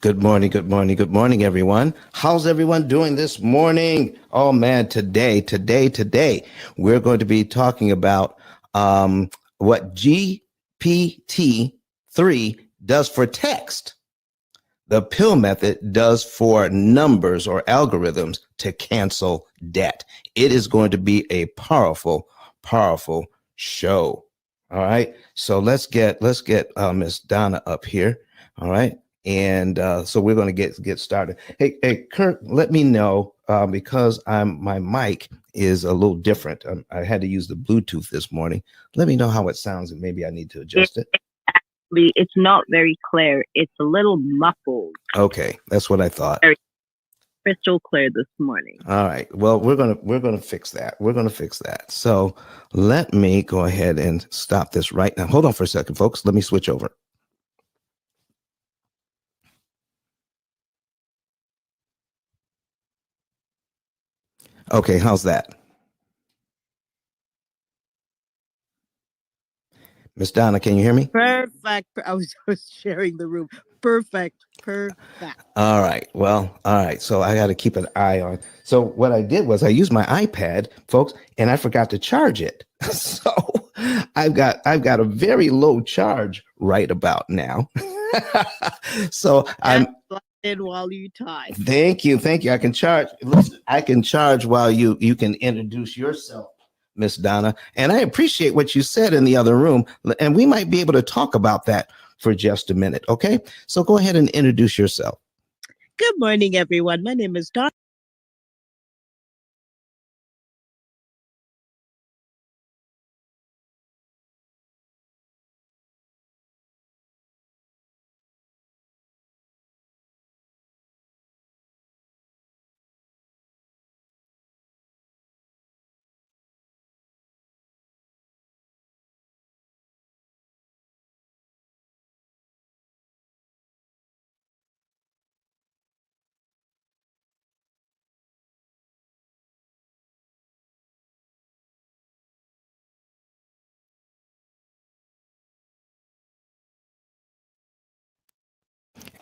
Good morning, good morning, good morning, everyone. How's everyone doing this morning? Oh man, today, we're going to be talking about what GPT-3 does for text. The P.I.L.L method does for numbers or algorithms to cancel debt. It is going to be a powerful show. All right. So let's get Miss Donna up here. All right. And so we're going to get started. Hey, Kurt, let me know because my mic is a little different. I had to use the Bluetooth this morning. Let me know how it sounds, and maybe I need to adjust it. It's not very clear. It's a little muffled. Okay, that's what I thought. Very crystal clear this morning. All right. Well, we're gonna fix that. We're gonna fix that. So let me go ahead and stop this right now. Hold on for a second, folks. Let me switch over. Okay, how's that? Miss Donna, can you hear me? Perfect. I was sharing the room. Perfect. All right. Well, all right. So I got to keep an eye on. So what I did was I used my iPad, folks, and I forgot to charge it. So I've got a very low charge right about now. So I'm in while you type. Thank you. I can charge while you can introduce yourself, Miss Donna. And I appreciate what you said in the other room. And we might be able to talk about that for just a minute. Okay. So go ahead and introduce yourself. Good morning, everyone. My name is Donna.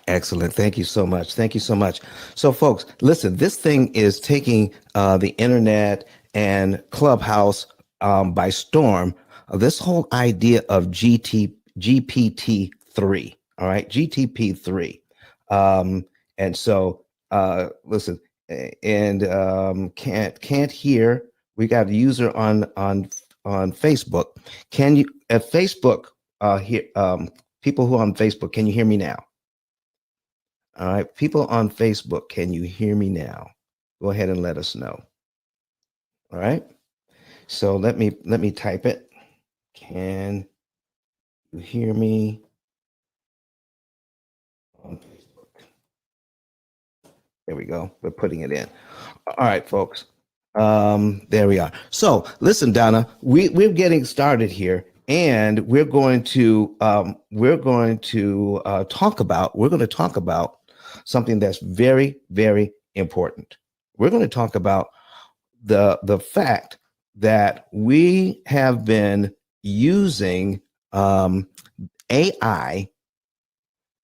Excellent. Thank you so much. So, folks, listen, this thing is taking the internet and Clubhouse by storm. This whole idea of GPT-3, all right, GTP3. And so, listen, and can't hear. We got a user on Facebook. Can you at Facebook here? People who are on Facebook, can you hear me now? All right, people on Facebook, can you hear me now? Go ahead and let us know. All right. So let me type it. Can you hear me on Facebook? There we go. We're putting it in. All right, folks. There we are. So listen, Donna, we're getting started here, and we're going to talk about something that's very, very important. We're going to talk about the fact that we have been using AI,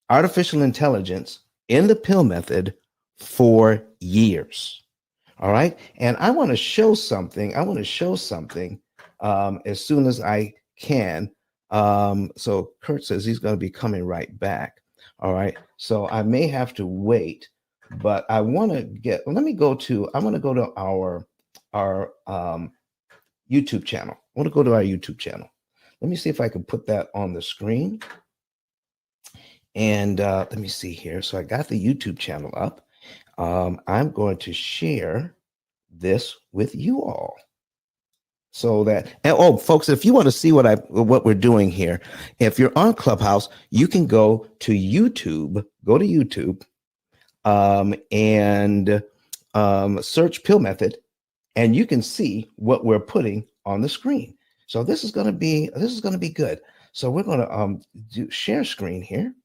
artificial intelligence, in the P.I.L.L method for years. All right. And I want to show something. As soon as I can. So Kurt says he's going to be coming right back. All right. So I may have to wait, but I want to I want to go to our YouTube channel. I want to go to our YouTube channel. Let me see if I can put that on the screen. And let me see here. So I got the YouTube channel up. I'm going to share this with you all. So that, and oh, folks, if you want to see what we're doing here, if you're on Clubhouse, you can go to YouTube. And search P.I.L.L method, and you can see what we're putting on the screen. So this is going to be good. So we're going to do share screen here.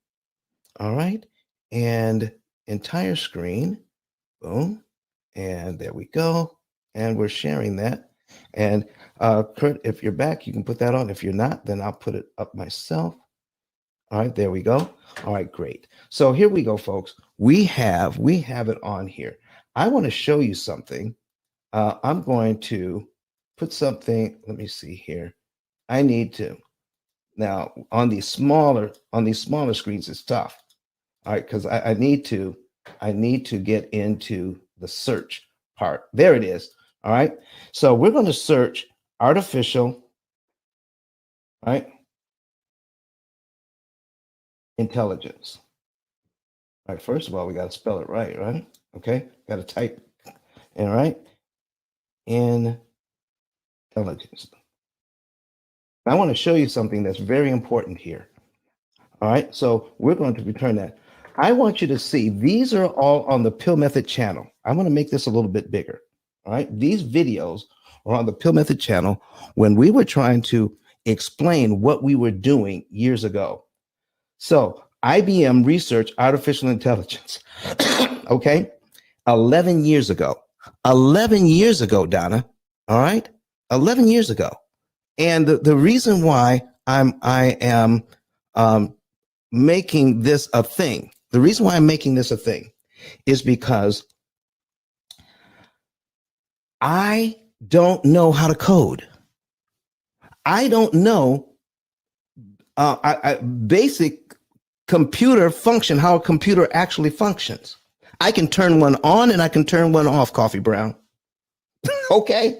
All right, and entire screen. Boom, and there we go. And we're sharing that. And Kurt, if you're back, you can put that on. If you're not, then I'll put it up myself. All right, there we go. All right, great. So here we go, folks. We have it on here. I want to show you something. I'm going to put something. Let me see here. I need to now on these smaller screens. It's tough. All right, because I need to get into the search part. There it is. All right. So we're going to search artificial, right? Intelligence. All right, first of all, we got to spell it right, right? Okay, got to type in, right? Intelligence. I want to show you something that's very important here. All right, so we're going to return that. I want you to see these are all on the P.I.L.L Method channel. I want to make this a little bit bigger. All right, these videos are on the P.I.L.L Method channel when we were trying to explain what we were doing years ago. So IBM Research Artificial Intelligence. Okay, 11 years ago. 11 years ago, Donna. All right, 11 years ago. And the reason why I am making this a thing, the reason why I'm making this a thing is because I don't know how to code. I don't know basic computer function, how a computer actually functions. I can turn one on and I can turn one off, Coffee Brown. Okay.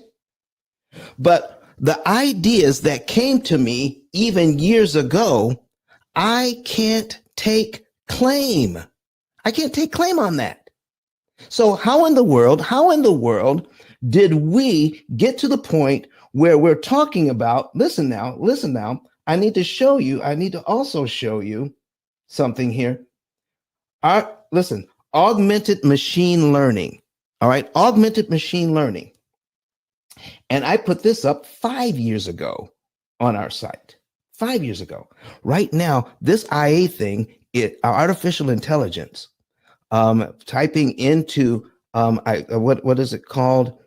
But the ideas that came to me even years ago, I can't take claim. I can't take claim on that. So how in the world did we get to the point where we're talking about, listen now, I need to also show you something here. Listen, augmented machine learning. All right, augmented machine learning. And I put this up 5 years ago on our site. 5 years ago. Right now, this IA thing, artificial intelligence, typing into what is it called?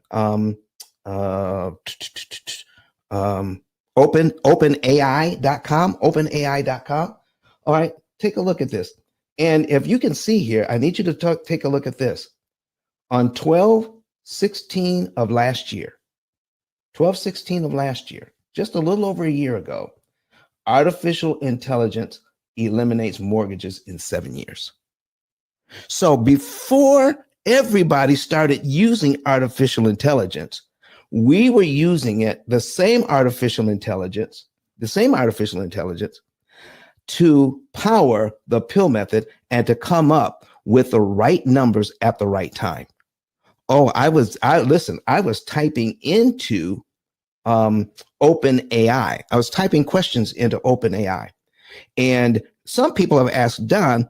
OpenAI.com. All right, take a look at this. And if you can see here, I need you to take a look at this. On 12/16 of last year, 12/16 of last year, just a little over a year ago, artificial intelligence eliminates mortgages in 7 years. So before everybody started using artificial intelligence, we were using it, the same artificial intelligence to power the P.I.L.L method and to come up with the right numbers at the right time. Oh, I was typing into OpenAI. I was typing questions into OpenAI. And some people have asked, Don,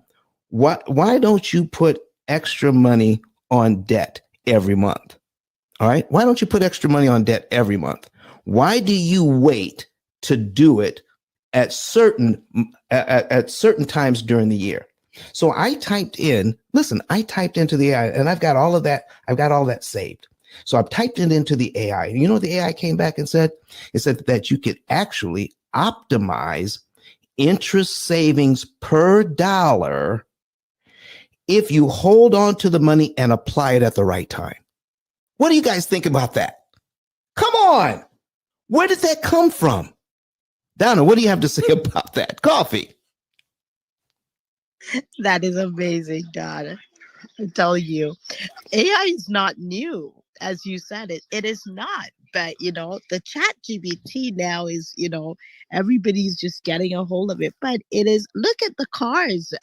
why don't you put extra money on debt every month? All right. Why don't you put extra money on debt every month? Why do you wait to do it at certain times during the year? So I typed into the AI, and I've got all of that. I've got all that saved. So I've typed it into the AI. You know what the AI came back and said? It said that you could actually optimize interest savings per dollar if you hold on to the money and apply it at the right time. What do you guys think about that? Come on. Where did that come from? Donna, what do you have to say about that? Coffee. That is amazing, Don. I tell you, AI is not new, as you said it. It is not. But the Chatgpt now is, everybody's just getting a hold of it. But it is. Look at the cars,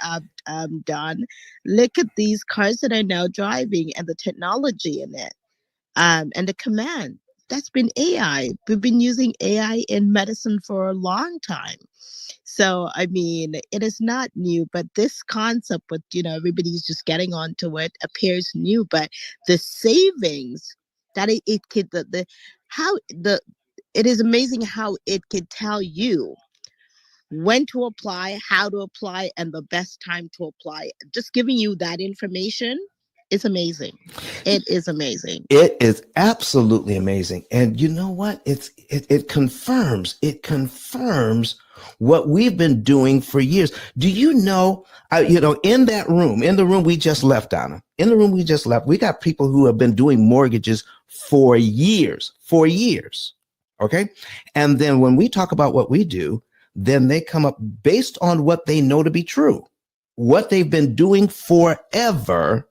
Don. Look at these cars that are now driving and the technology in it, and the command. That's been AI. We've been using AI in medicine for a long time. So, I mean, it is not new, but this concept with, everybody's just getting onto it appears new, but the savings that it could, it is amazing how it could tell you when to apply, how to apply, and the best time to apply. Just giving you that information It's amazing. It is amazing. It is absolutely amazing. And you know what? It confirms what we've been doing for years. Do you know, in the room we just left, Donna, in the room we just left, we got people who have been doing mortgages for years. Okay. And then when we talk about what we do, then they come up based on what they know to be true, what they've been doing forever.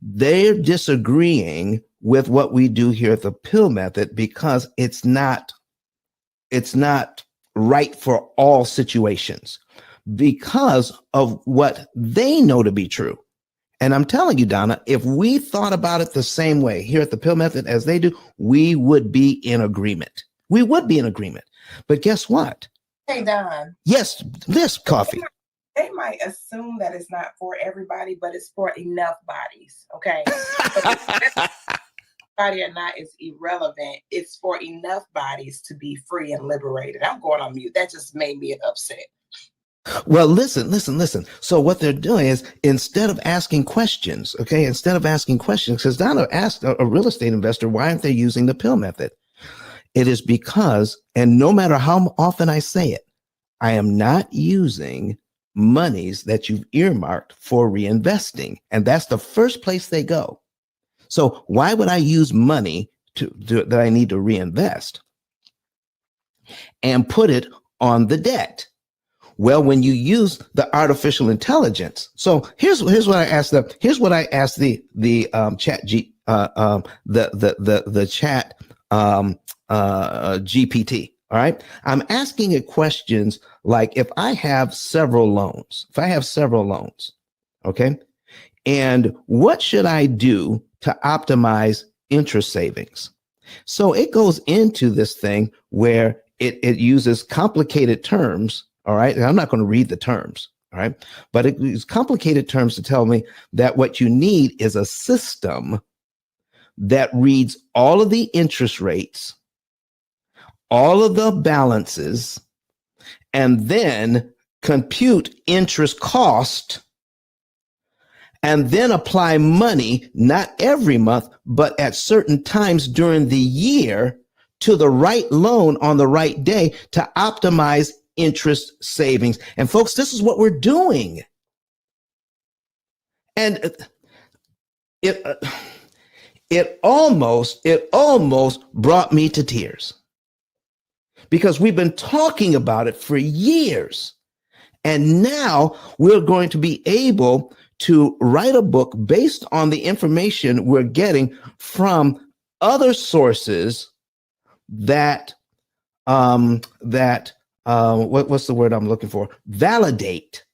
They're disagreeing with what we do here at the P.I.L.L method because it's not right for all situations because of what they know to be true. And I'm telling you, Donna, if we thought about it the same way here at the P.I.L.L method as they do, we would be in agreement. We would be in agreement. But guess what? Hey, Don. Yes, Liz Coffee. They might assume that it's not for everybody, but it's for enough bodies. Okay. Body or not is irrelevant. It's for enough bodies to be free and liberated. I'm going on mute. That just made me upset. Well, listen. So what they're doing is instead of asking questions, because Donna asked a real estate investor, why aren't they using the P.I.L.L method? It is because, and no matter how often I say it, I am not using monies that you've earmarked for reinvesting. And that's the first place they go. So why would I use money that I need to reinvest and put it on the debt? Well, when you use the artificial intelligence. So here's what I asked the chat GPT. All right. I'm asking it questions like if I have several loans, okay. And what should I do to optimize interest savings? So it goes into this thing where it uses complicated terms. All right. And I'm not going to read the terms. All right. But it uses complicated terms to tell me that what you need is a system that reads all of the interest rates, all of the balances, and then compute interest cost, and then apply money, not every month, but at certain times during the year to the right loan on the right day to optimize interest savings. And folks, this is what we're doing. And it almost brought me to tears because we've been talking about it for years. And now we're going to be able to write a book based on the information we're getting from other sources that what's the word I'm looking for? Validate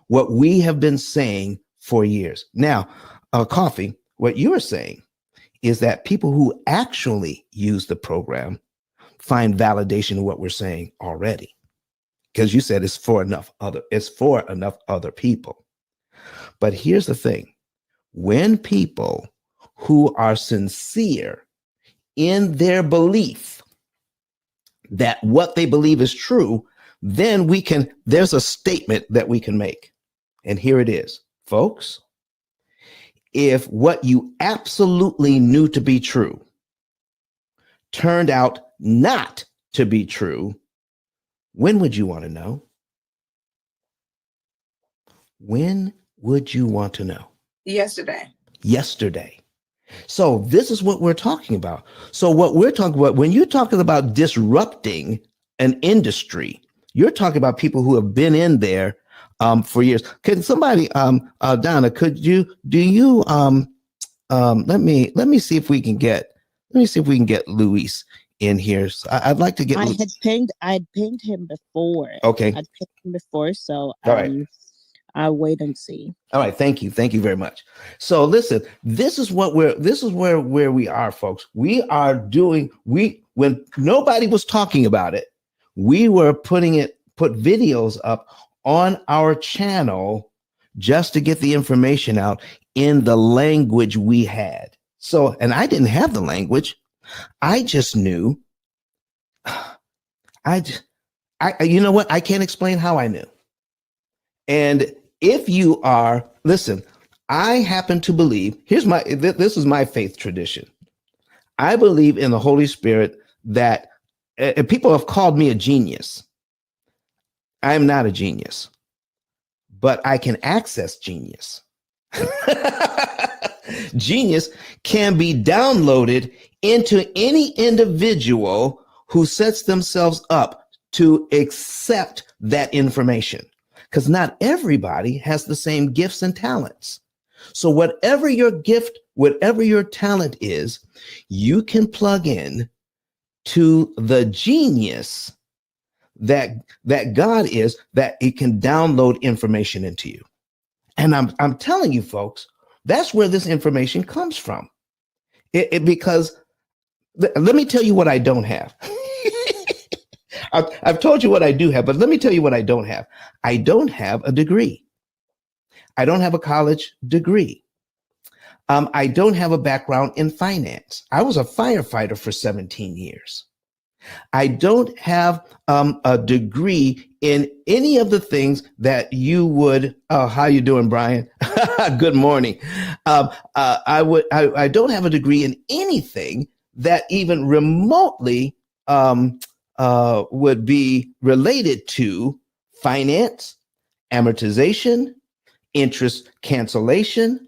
what we have been saying for years. Now, Coffee, what you are saying is that people who actually use the program find validation in what we're saying already, because you said it's for enough other people. But here's the thing: when people who are sincere in their belief that what they believe is true, then there's a statement that we can make. And here it is, folks. If what you absolutely knew to be true turned out not to be true, when would you want to know? When would you want to know? Yesterday. So this is what we're talking about. So what we're talking about, when you're talking about disrupting an industry, you're talking about people who have been in there for years. Can somebody, Donna, let me see if we can get Luis in here. So I'd like to get. I had pinged him before. Okay. I'd pinged him before, so All right. I'll wait and see. All right, thank you very much. So listen, this is where we are, folks. When nobody was talking about it, we were put videos up on our channel just to get the information out in the language we had. So, and I didn't have the language. I just knew. You know what? I can't explain how I knew. And if you are, listen, I happen to believe, this is my faith tradition. I believe in the Holy Spirit that people have called me a genius. I am not a genius, but I can access genius. Genius can be downloaded into any individual who sets themselves up to accept that information, because not everybody has the same gifts and talents. So whatever your gift, whatever your talent is, you can plug in to the genius that God is, that it can download information into you. And I'm telling you, folks, that's where this information comes from. Because let me tell you what I don't have. I've told you what I do have, but let me tell you what I don't have. I don't have a degree. I don't have a college degree. I don't have a background in finance. I was a firefighter for 17 years. I don't have a degree in any of the things that you would. Oh, how you doing, Brian? Good morning. I don't have a degree in anything that even remotely would be related to finance, amortization, interest cancellation,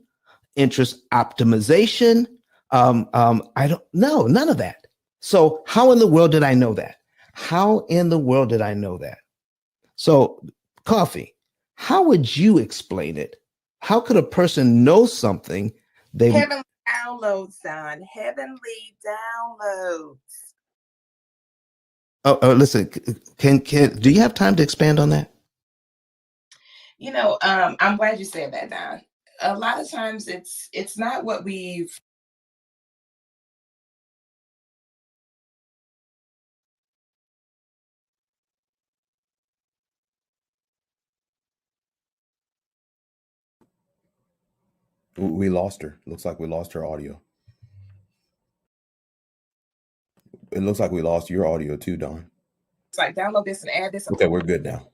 interest optimization. I don't know, none of that. So how in the world did I know that? How in the world did I know that? So, Coffee, how would you explain it? How could a person know something they Heavenly downloads, son. Heavenly downloads. listen, can do you have time to expand on that? I'm glad you said that, Don. A lot of times it's not what we've. We lost her. Looks like we lost her audio. It looks like we lost your audio too, Don. It's like download this and add this. Okay, we're good now.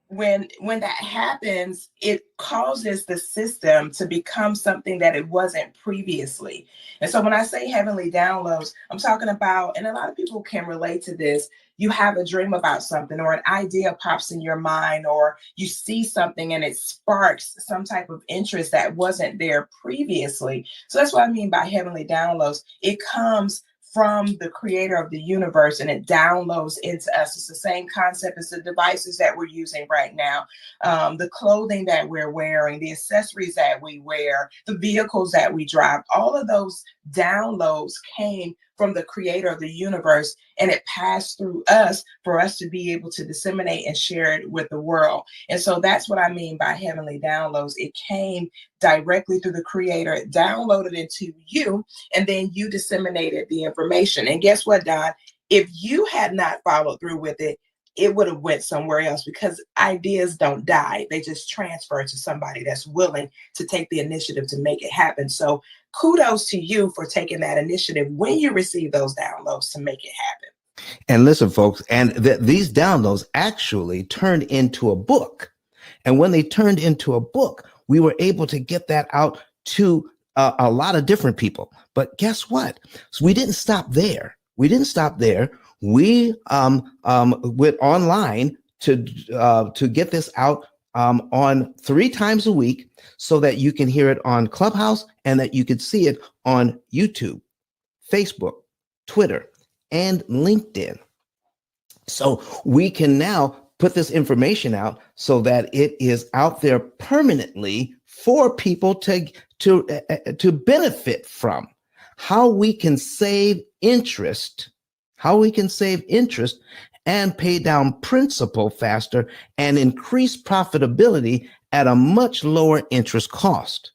When that happens, it causes the system to become something that it wasn't previously. And so when I say heavenly downloads, I'm talking about, and a lot of people can relate to this, you have a dream about something, or an idea pops in your mind, or you see something and it sparks some type of interest that wasn't there previously. So that's what I mean by heavenly downloads. It comes from the creator of the universe, and it downloads into us. It's the same concept as the devices that we're using right now, the clothing that we're wearing, the accessories that we wear, the vehicles that we drive. All of those downloads came from the creator of the universe, and it passed through us for us to be able to disseminate and share it with the world. And so that's what I mean by heavenly downloads. It came directly through the creator, it downloaded into you, and then you disseminated the information. And guess what, Don? If you had not followed through with it, it would have went somewhere else, because ideas don't die. They just transfer to somebody that's willing to take the initiative to make it happen. So kudos to you for taking that initiative when you receive those downloads to make it happen. And listen, folks, and these downloads actually turned into a book. And when they turned into a book, we were able to get that out to a lot of different people. But guess what? So we didn't stop there. We went online to get this out on 3 times a week, so that you can hear it on Clubhouse and that you could see it on YouTube, Facebook, Twitter, and LinkedIn. So we can now put this information out so that it is out there permanently for people to benefit from. How we can save interest, and pay down principal faster and increase profitability at a much lower interest cost.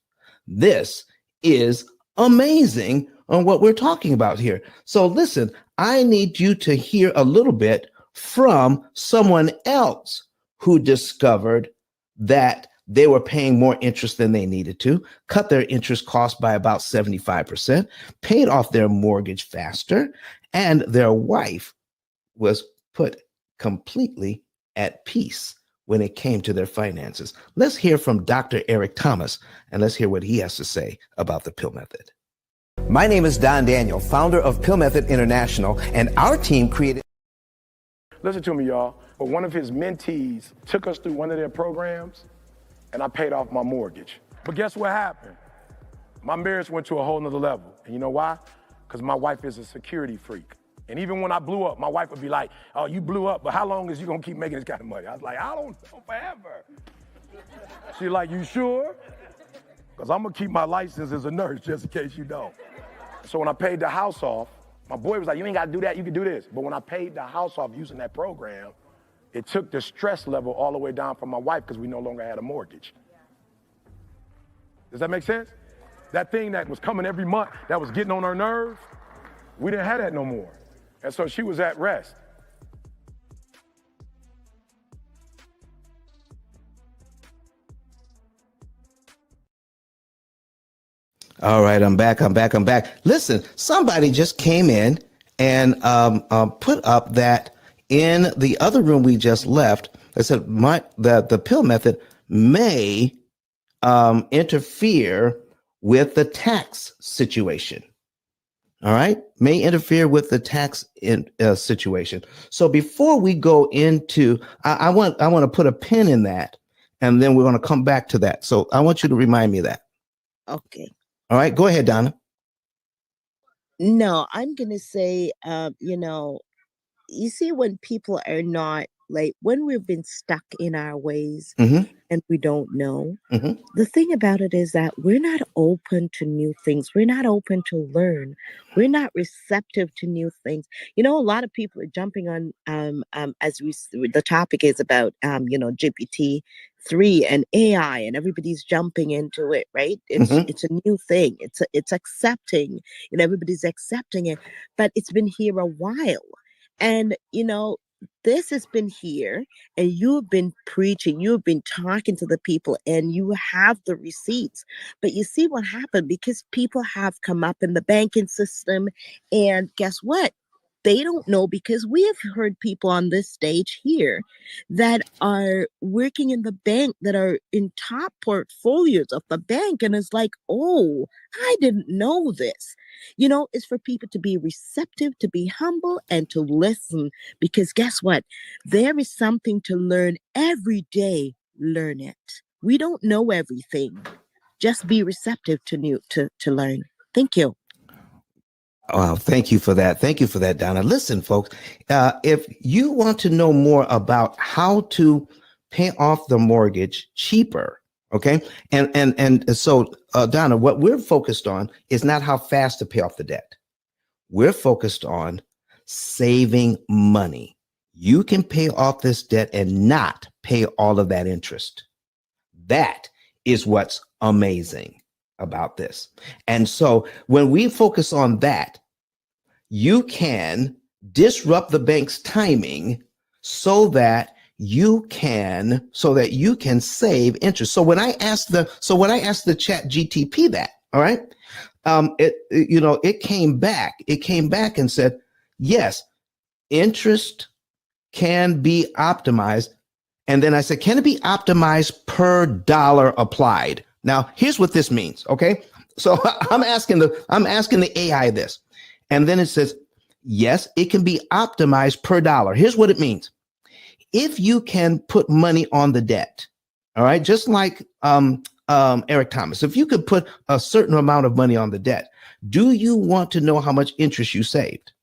This is amazing on what we're talking about here. So listen, I need you to hear a little bit from someone else who discovered that they were paying more interest than they needed to, cut their interest cost by about 75%, paid off their mortgage faster, and their wife was put completely at peace when it came to their finances. Let's hear from Dr. Eric Thomas, and let's hear what he has to say about the P.I.L.L method. My name is Don Daniel, founder of P.I.L Method International, and our team created. Listen to me, y'all. But one of his mentees took us through one of their programs, and I paid off my mortgage. But guess what happened? My marriage went to a whole nother level. And you know why? Because my wife is a security freak. And even when I blew up, my wife would be like, oh, you blew up, but how long is you gonna keep making this kind of money? I was like, I don't know, forever. She's like, you sure? Because I'm gonna keep my license as a nurse just in case you don't. So when I paid the house off, my boy was like, you ain't gotta do that, you can do this. But when I paid the house off using that program, it took the stress level all the way down for my wife because we no longer had a mortgage. Does that make sense? That thing that was coming every month, that was getting on her nerves, we didn't have that no more. And so she was at rest. All right, I'm back. Listen, somebody just came in and put up that in the other room we just left, they said the P.I.L.L method may interfere with the tax situation. All right, may interfere with the tax situation. So before we go into, I want to put a pin in that, and then we're going to come back to that. So I want you to remind me of that. Okay. All right, go ahead, Donna. No, I'm going to say, you see, when people are not, like, when we've been stuck in our ways and we don't know, the thing about it is that we're not open to new things. We're not open to learn. We're not receptive to new things. A lot of people are jumping on, the topic is about, GPT-3 and AI, and everybody's jumping into it, right? It's a new thing. It's accepting, everybody's accepting it, but it's been here a while. And, this has been here, and you've been preaching, you've been talking to the people, and you have the receipts. But you see what happened, because people have come up in the banking system, and guess what? They don't know, because we have heard people on this stage here that are working in the bank, that are in top portfolios of the bank. And it's like, oh, I didn't know this. It's for people to be receptive, to be humble, and to listen. Because guess what? There is something to learn every day. Learn it. We don't know everything. Just be receptive to learn. Thank you. Oh, thank you for that. Thank you for that, Donna. Listen, folks, if you want to know more about how to pay off the mortgage cheaper, okay, and so Donna, what we're focused on is not how fast to pay off the debt. We're focused on saving money. You can pay off this debt and not pay all of that interest. That is what's amazing about this. And so when we focus on that, you can disrupt the bank's timing so that you can save interest. So when I asked the Chatgpt that, all right, it came back and said, yes, interest can be optimized. And then I said, can it be optimized per dollar applied? Now, here's what this means. Okay. So I'm asking the AI this, and then it says, yes, it can be optimized per dollar. Here's what it means. If you can put money on the debt, all right, just like Eric Thomas, if you could put a certain amount of money on the debt, do you want to know how much interest you saved?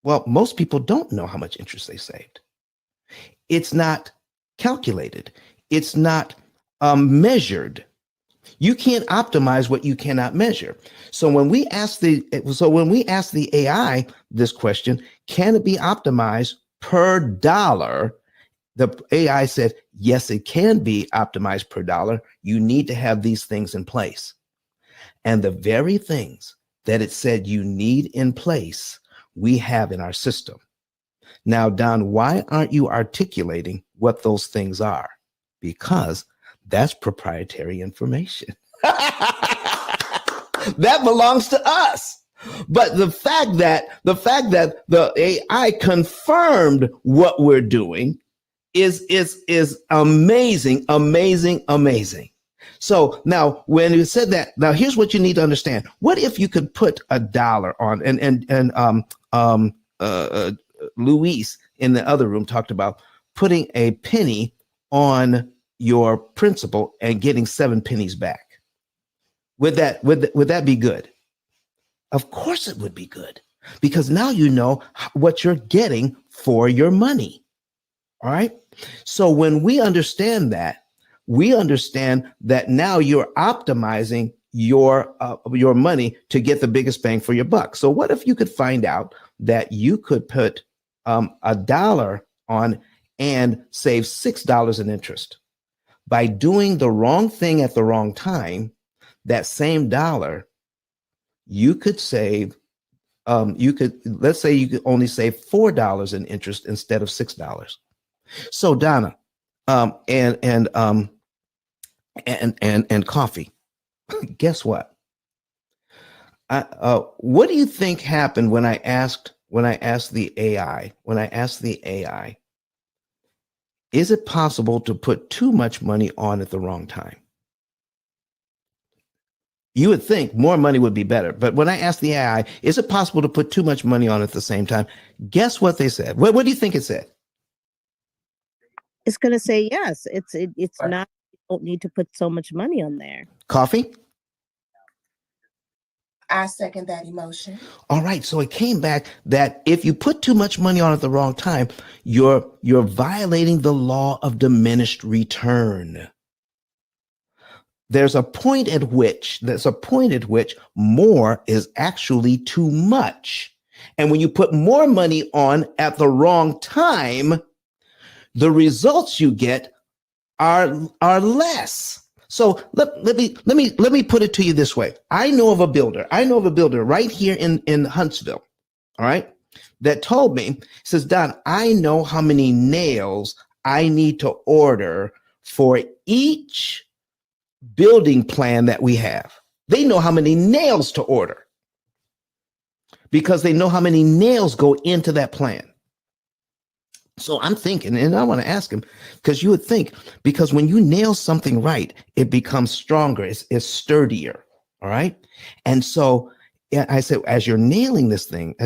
Well, most people don't know how much interest they saved. It's not calculated. It's not measured. You can't optimize what you cannot measure. So when we ask the AI this question, can it be optimized per dollar? The AI said, yes, it can be optimized per dollar. You need to have these things in place. And the very things that it said you need in place, we have in our system. Now, Don, why aren't you articulating what those things are? Because that's proprietary information. That belongs to us. But the fact that the AI confirmed what we're doing is amazing, amazing, amazing. So now, when you said that, now here's what you need to understand. What if you could put $1 on, Luis in the other room talked about putting a penny on your principal and getting 7 pennies back. Would that be good? Of course it would be good, because now you know what you're getting for your money. All right. So when we understand that now you're optimizing your money to get the biggest bang for your buck. So what if you could find out that you could put $1 on and save $6 in interest by doing the wrong thing at the wrong time? That same dollar, you could save. Let's say you could only save $4 in interest instead of $6. So Donna, and coffee. Guess what? What do you think happened when I asked the AI? When I asked the AI, is it possible to put too much money on at the wrong time? You would think more money would be better, but when I asked the AI, is it possible to put too much money on at the same time? Guess what they said? What do you think it said? It's going to say yes. It's not, you don't need to put so much money on there. Coffee? I second that emotion. All right. So it came back that if you put too much money on at the wrong time, you're violating the law of diminished return. There's a point at which more is actually too much. And when you put more money on at the wrong time, the results you get are less. So let me put it to you this way. I know of a builder right here in Huntsville, all right, that told me, says, Don, I know how many nails I need to order for each building plan that we have. They know how many nails to order because they know how many nails go into that plan. So I'm thinking, and I want to ask him, because you would think, because when you nail something right, it becomes stronger, it's sturdier. All right. And so I said, as you're nailing this thing,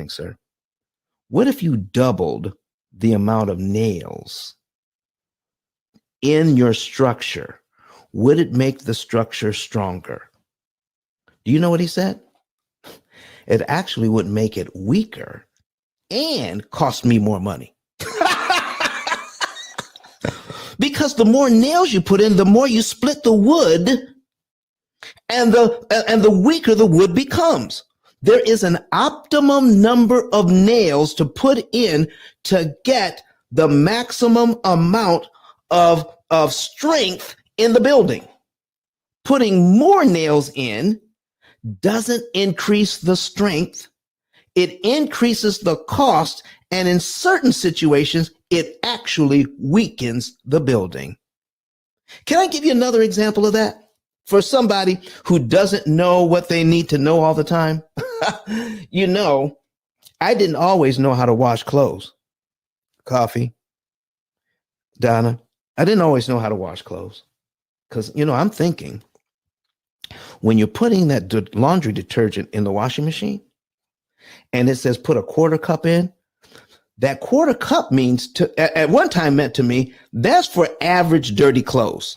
sir, what if you doubled the amount of nails in your structure? Would it make the structure stronger? Do you know what he said? It actually would make it weaker and cost me more money. Because the more nails you put in, the more you split the wood, and the weaker the wood becomes. There is an optimum number of nails to put in to get the maximum amount of strength in the building. Putting more nails in doesn't increase the strength. It increases the cost, and in certain situations, it actually weakens the building. Can I give you another example of that? For somebody who doesn't know what they need to know all the time. You know, I didn't always know how to wash clothes. Coffee, Donna, I didn't always know how to wash clothes. Because, I'm thinking, when you're putting that laundry detergent in the washing machine and it says put a quarter cup in, that quarter cup means at one time meant to me, that's for average dirty clothes.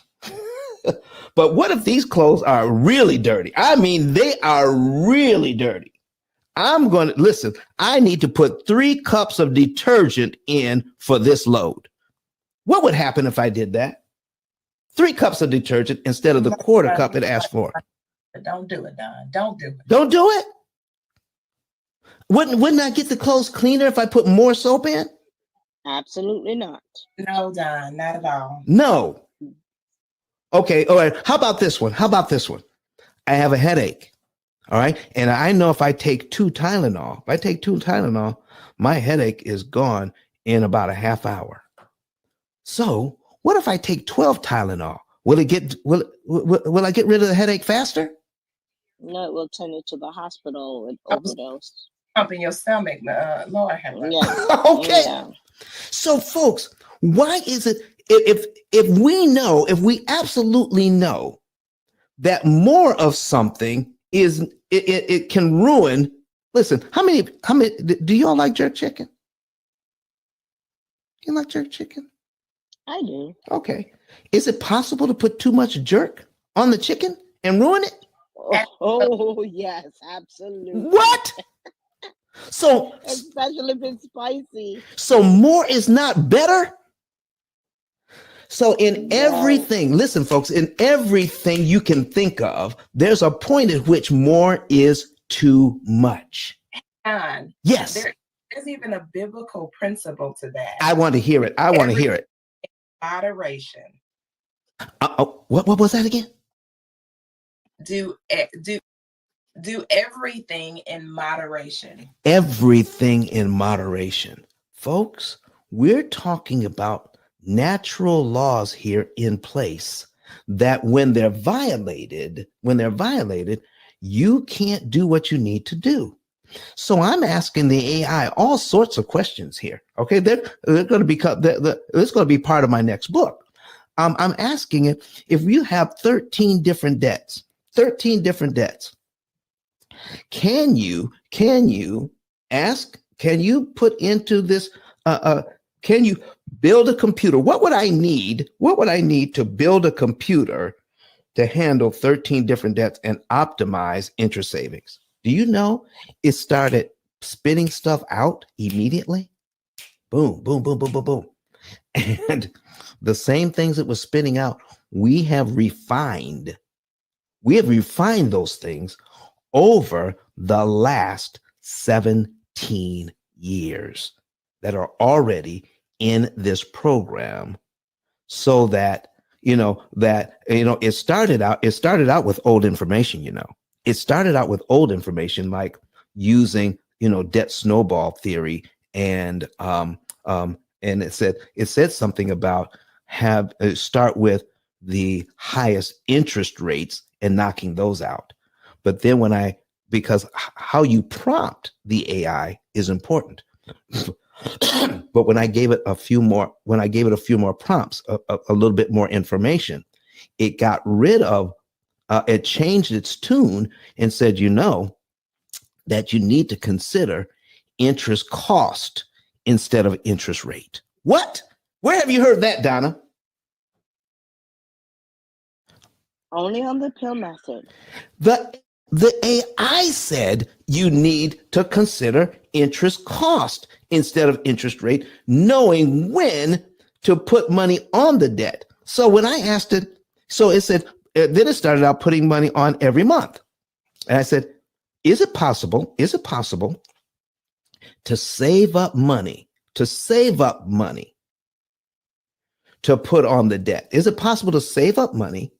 But what if these clothes are really dirty? I mean, they are really dirty. I need to put 3 cups of detergent in for this load. What would happen if I did that? 3 cups of detergent instead of the quarter cup it asked for. Don't do it, Don. Don't do it. Don't do it? Wouldn't I get the clothes cleaner if I put more soap in? Absolutely not. No, Don, not at all. No. Okay, all right. How about this one? I have a headache. All right. And I know if I take 2 Tylenol, my headache is gone in about a half hour. So what if I take 12 Tylenol? Will I get rid of the headache faster? No, it will turn you to the hospital with overdose. Pumping your stomach, Lord have mercy. Yeah. Okay. Yeah. So folks, Why is it if we absolutely know that more of something it can ruin. Listen, how many do y'all like jerk chicken? You like jerk chicken? I do. Okay. Is it possible to put too much jerk on the chicken and ruin it? Oh yes, absolutely. What? So Especially if it's spicy. so more is not better. So in Yes. everything, listen, folks, in everything you can think of, there's a point at which more is too much. And Yes. there's even a biblical principle to that. I want to hear it. I want to hear it. Moderation. What was that again? Do everything in moderation. Everything in moderation. Folks, we're talking about natural laws here in place that when they're violated, you can't do what you need to do. So I'm asking the AI all sorts of questions here. Okay, they're going to become it's going to be part of my next book. I'm asking it, if you have 13 different debts, can you put into this can you build a computer? What would I need to build a computer to handle 13 different debts and optimize interest savings? Do you know it started spitting stuff out immediately? Boom, boom, boom, boom, boom, boom. And the same things it was spitting out, we have refined those things over the last 17 years that are already in this program, so that it started out with old information. It started out with old information, like using debt snowball theory, and it said something about start with the highest interest rates and knocking those out. But then because how you prompt the AI is important. But when I gave it a few more prompts, a little bit more information, it got rid of, it changed its tune and said, that you need to consider interest cost instead of interest rate. What? Where have you heard that, Donna? Only on the P.I.L.L method. The AI said you need to consider interest cost instead of interest rate, knowing when to put money on the debt. So when I asked it, so it said, then it started out putting money on every month. And I said, is it possible to save up money to put on the debt? Is it possible to save up money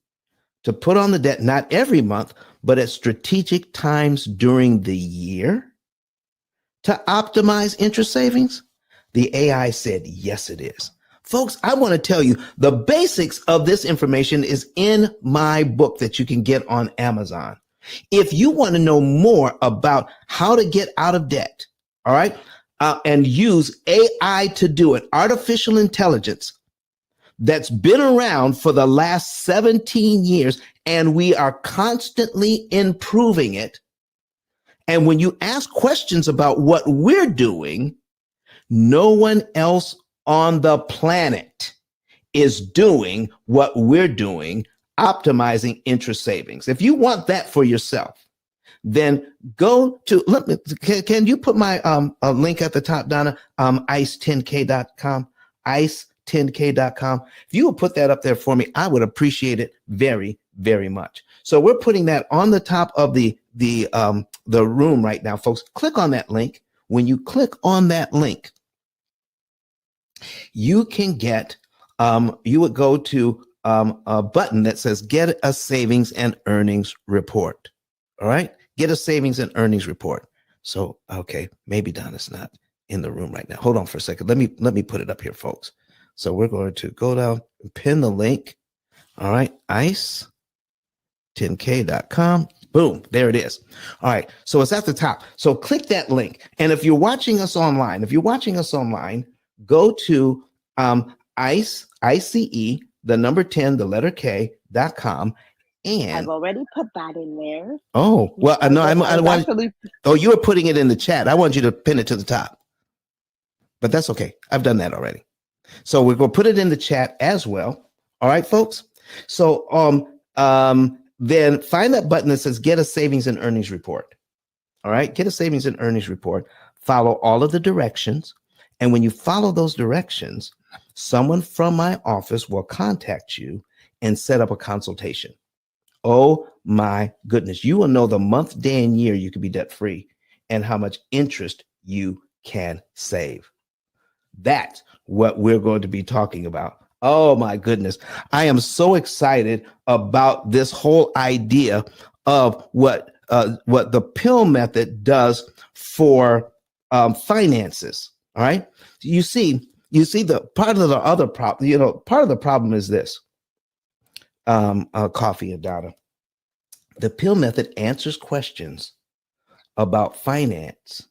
to put on the debt, not every month, but at strategic times during the year to optimize interest savings? The AI said, yes, it is. Folks, I want to tell you, the basics of this information is in my book that you can get on Amazon. If you want to know more about how to get out of debt, all right, and use AI to do it, artificial intelligence, that's been around for the last 17 years, and we are constantly improving it. And when you ask questions about what we're doing, no one else on the planet is doing what we're doing, optimizing interest savings. If you want that for yourself, then go to, can you put my a link at the top, Donna? ICE10K.com, ICE10K.com. If you would put that up there for me, I would appreciate it very, very much. So we're putting that on the top of the room right now, folks. Click on that link. When you click on that link, you can get, you would go to a button that says get a savings and earnings report. All right. Get a savings and earnings report. So, okay, maybe Donna's not in the room right now. Hold on for a second. Let me put it up here, folks. So we're going to go down and pin the link. All right. ICE10K.com. Boom. There it is. All right. So it's at the top. So click that link. And if you're watching us online, go to ICE, the number 10, the letter K.com. And I've already put that in there. oh, well, no, I want. Actually, Oh, you were putting it in the chat. I want you to pin it to the top, but that's okay. I've done that already. So we're going to put it in the chat as well. All right, folks. So then find that button that says get a savings and earnings report. All right, get a savings and earnings report. Follow all of the directions. And when you follow those directions, someone from my office will contact you and set up a consultation. Oh my goodness. You will know the month, day, and year you can be debt free and how much interest you can save. That's what we're going to be talking about. Oh my goodness. I am so excited about this whole idea of what the P.I.L.L method does for finances. All right. You see the part of the other problem, part of the problem is this. Coffee and Donna. The P.I.L.L method answers questions about finance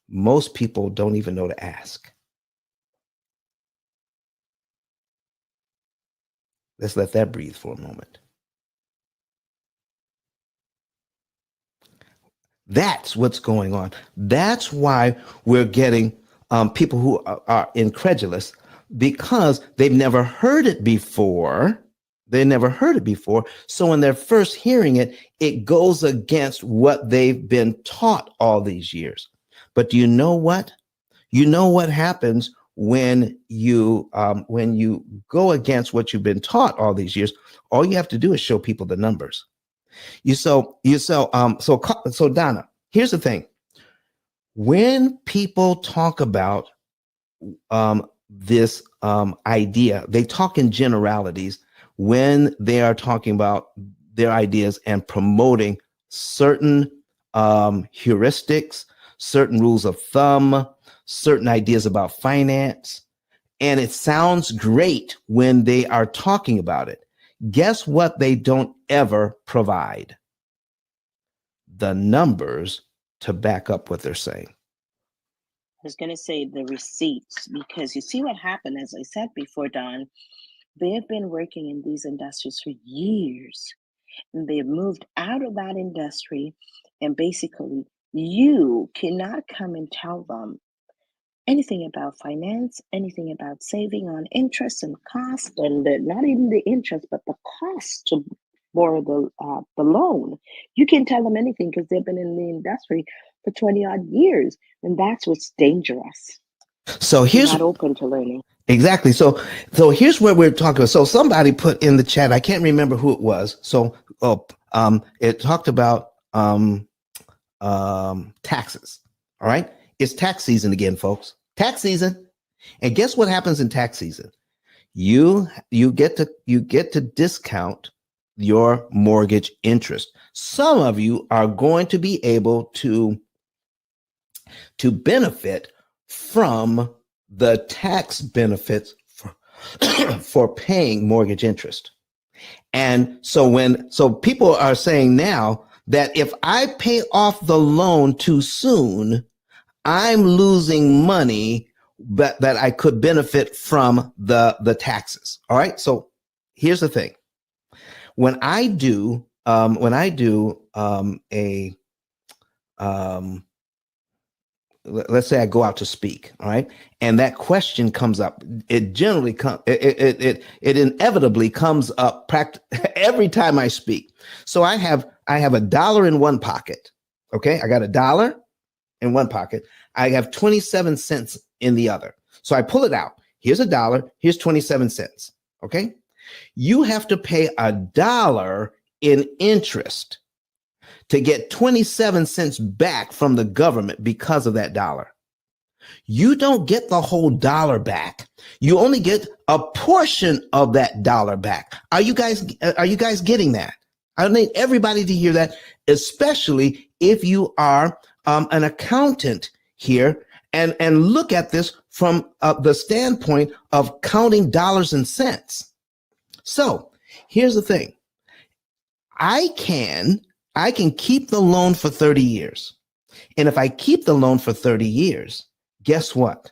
most people don't even know to ask. Let's let that breathe for a moment. That's what's going on. That's why we're getting people who are incredulous, because they've never heard it before. They never heard it before. So when they're first hearing it, it goes against what they've been taught all these years. But do you know what? You know what happens when you go against what you've been taught all these years? All you have to do is show people the numbers. So Donna, here's the thing. When people talk about this idea, they talk in generalities when they are talking about their ideas and promoting certain heuristics, certain rules of thumb, certain ideas about finance. And it sounds great when they are talking about it. Guess what they don't ever provide? The numbers to back up what they're saying. I was going to say the receipts, because you see what happened, as I said before, Don, they have been working in these industries for years, and they've moved out of that industry, and basically you cannot come and tell them anything about finance, anything about saving on interest and cost, and not even the interest, but the cost to borrow the loan. You can't tell them anything because they've been in the industry for 20 odd years, and that's what's dangerous. So here's not open to learning. Exactly. So here's where we're talking about. So somebody put in the chat, I can't remember who it was. So it talked about taxes. All right. It's tax season again, folks. Tax season. And guess what happens in tax season? You get to discount your mortgage interest. Some of you are going to be able to benefit from the tax benefits for paying mortgage interest. And so people are saying now that if I pay off the loan too soon, I'm losing money that I could benefit from the taxes. All right. So here's the thing. When I do let's say I go out to speak, all right, and that question comes up. It generally it inevitably comes up every time I speak. So I have $1 in one pocket. Okay, I got $1 in one pocket. I have 27 cents in the other. So I pull it out. Here's $1. Here's 27 cents. Okay, you have to pay $1 in interest to get 27 cents back from the government because of that dollar. You don't get the whole dollar back. You only get a portion of that dollar back. Are you guys getting that? I need everybody to hear that, especially if you are an accountant here and look at this from the standpoint of counting dollars and cents. So here's the thing. I can keep the loan for 30 years. And if I keep the loan for 30 years, guess what?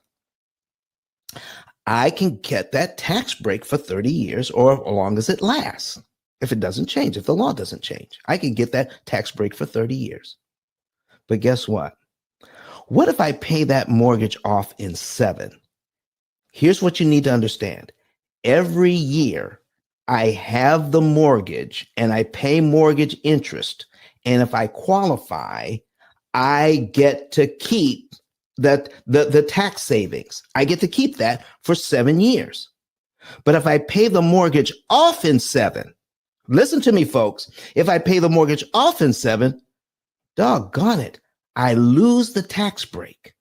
I can get that tax break for 30 years or as long as it lasts. If it doesn't change, if the law doesn't change, I can get that tax break for 30 years. But guess what? What if I pay that mortgage off in 7? Here's what you need to understand. Every year I have the mortgage and I pay mortgage interest. And if I qualify, I get to keep the tax savings. I get to keep that for 7 years. But if I pay the mortgage off in 7, listen to me, folks. If I pay the mortgage off in 7, doggone it, I lose the tax break.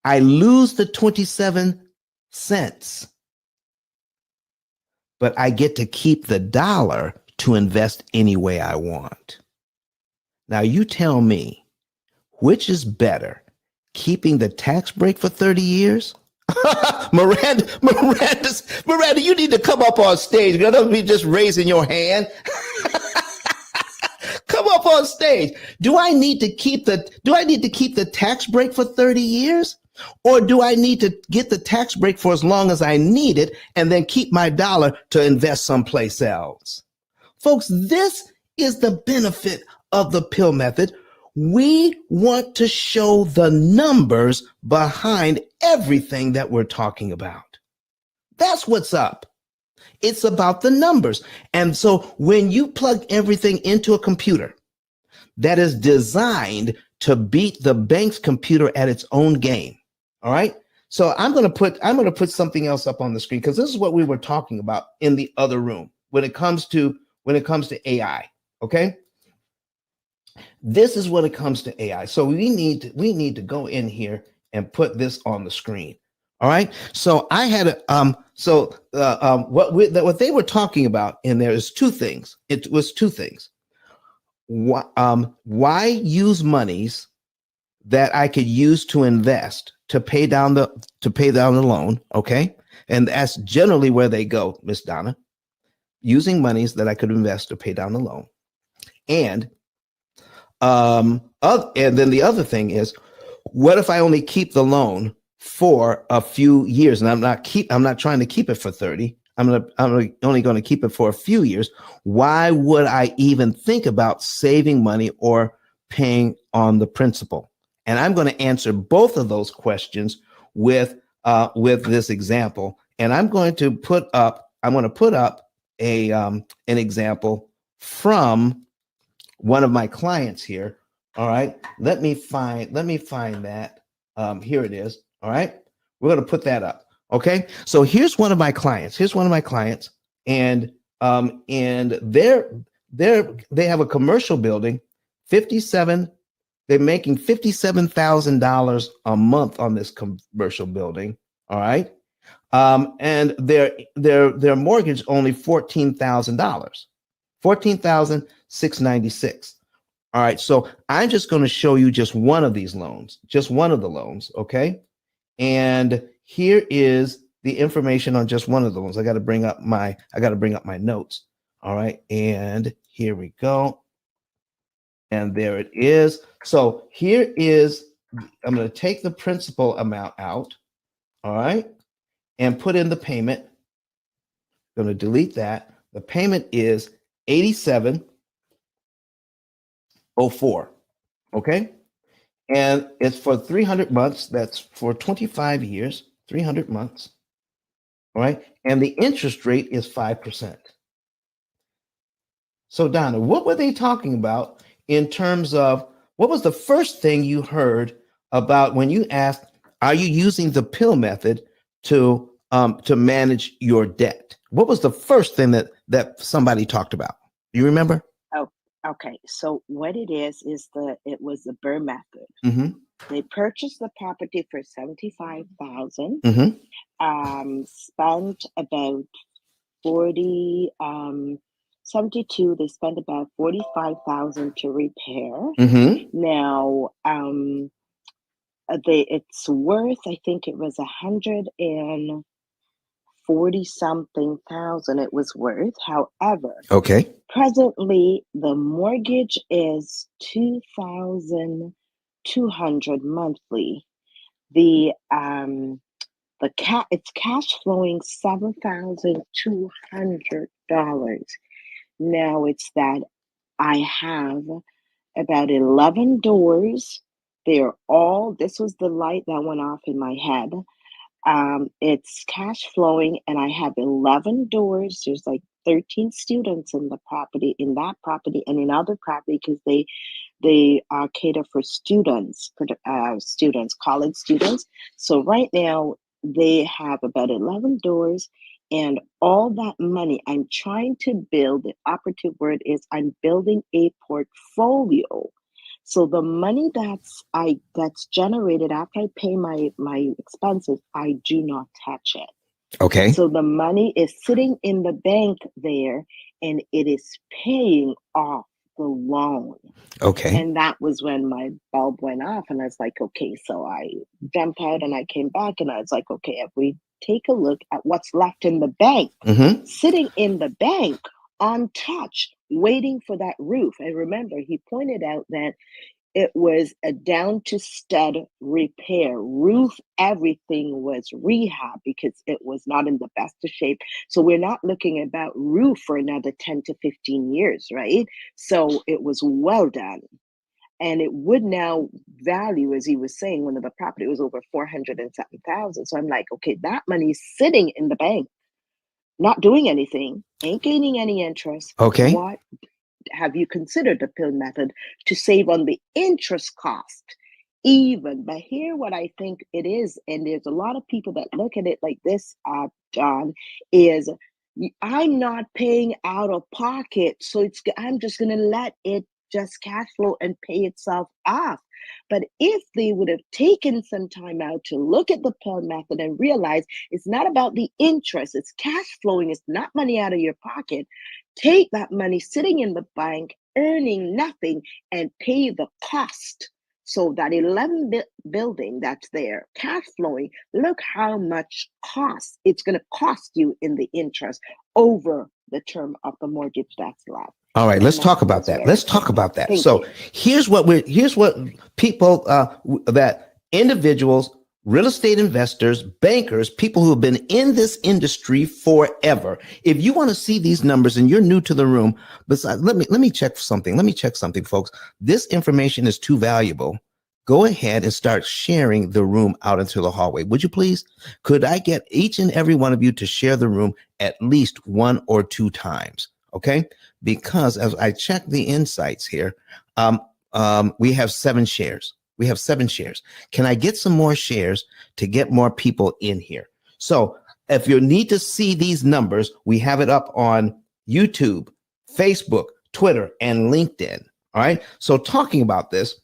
I lose the 27 cents. But I get to keep the dollar to invest any way I want. Now, you tell me, which is better, keeping the tax break for 30 years? Miranda, you need to come up on stage. Don't be just raising your hand. Come up on stage. Do I need to keep the tax break for 30 years? Or do I need to get the tax break for as long as I need it and then keep my dollar to invest someplace else? Folks, this is the benefit of the P.I.L.L method. We want to show the numbers behind everything that we're talking about. That's what's up. It's about the numbers. And so when you plug everything into a computer that is designed to beat the bank's computer at its own game, all right? So I'm going to put something else up on the screen because this is what we were talking about in the other room when it comes to AI, okay? This is when it comes to AI. So we need to go in here and put this on the screen. All right. So I had what they were talking about in there is 2 things. It was 2 things. Why use monies that I could use to invest to pay down the loan? Okay, and that's generally where they go, Miss Donna, using monies that I could invest to pay down the loan, and then the other thing is, what if I only keep the loan for a few years and I'm not trying to keep it for 30. I'm only going to keep it for a few years. Why would I even think about saving money or paying on the principal? And I'm going to answer both of those questions with this example. And I'm going to put up a an example from one of my clients here. All right. Let me find that. Here it is. All right. We're going to put that up. Okay. So here's one of my clients. And they have a commercial building, 57. They're making $57,000 a month on this commercial building. All right. And their mortgage only $14,000, $14,696. All right. So I'm just going to show you just one of these loans, just one of the loans. Okay. And here is the information on just one of the loans. I got to bring up my notes. All right. And here we go. And there it is. So here is, I'm going to take the principal amount out. All right. And put in the payment. I'm going to delete that. The payment is $87.04. Okay. And it's for 300 months. That's for 25 years, 300 months. All right. And the interest rate is 5%. So, Donna, what were they talking about in terms of what was the first thing you heard about when you asked, are you using the P.I.L.L method to manage your debt? What was the first thing that somebody talked about? Do you remember? Oh, okay. So what it was the Burr method. Mm-hmm. They purchased the property for $75,000. Mm-hmm. Spent about 72. They spent about $45,000 to repair. Mm-hmm. Now, it's worth, I think it was $140-something thousand it was worth. However, Okay. presently the mortgage is $2,200 monthly. The It's cash flowing $7,200. Now it's that I have about 11 doors. This was the light that went off in my head. It's cash flowing, and I have 11 doors. There's like 13 students in that property, and in other property, because they cater for students, college students. So right now they have about 11 doors, and all that money I'm trying to build. The operative word is I'm building a portfolio. So the money that's generated after I pay my expenses, I do not touch it. Okay. So the money is sitting in the bank there, and it is paying off the loan. Okay. And that was when my bulb went off, and I was like, okay. So I jumped out and I came back, and I was like, okay, if we take a look at what's left in the bank, sitting in the bank, untouched, waiting for that roof. And remember, he pointed out that it was a down to stud repair. Roof, everything was rehab because it was not in the best of shape. So we're not looking about roof for another 10 to 15 years, right? So it was well done. And it would now value, as he was saying, when the property was over 407,000. So I'm like, okay, that money's sitting in the bank, not doing anything, ain't gaining any interest. Okay. What have you considered the P.I.L.L method to save on the interest cost? But here what I think it is, and there's a lot of people that look at it like this, John, is I'm not paying out of pocket, so I'm just going to let it just cash flow and pay itself off. But if they would have taken some time out to look at the P.I.L.L method and realize it's not about the interest, it's cash flowing, it's not money out of your pocket, take that money sitting in the bank, earning nothing, and pay the cost. So that 11 building that's there, cash flowing, look how much cost it's going to cost you in the interest over the term of the mortgage that's left. All right, let's talk about that. Let's talk about that. So here's what people that individuals, real estate investors, bankers, people who have been in this industry forever. If you want to see these numbers and you're new to the room, besides, let me check something. Let me check something, folks. This information is too valuable. Go ahead and start sharing the room out into the hallway. Would you please? Could I get each and every one of you to share the room at least 1 or 2 times? Okay, because as I check the insights here, we have 7 shares. We have 7 shares. Can I get some more shares to get more people in here? So if you need to see these numbers, we have it up on YouTube, Facebook, Twitter, and LinkedIn. All right. So talking about this,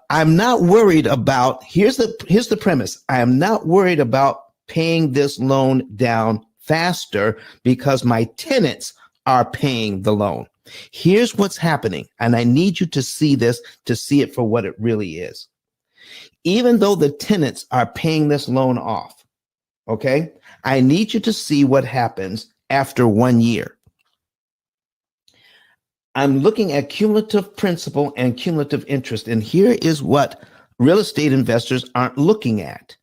I'm not worried about, here's the premise. I am not worried about paying this loan down faster because my tenants are paying the loan. Here's what's happening, and I need you to see this, to see it for what it really is. Even though the tenants are paying this loan off, okay, I need you to see what happens after 1 year. I'm looking at cumulative principal and cumulative interest, and here is what real estate investors aren't looking at.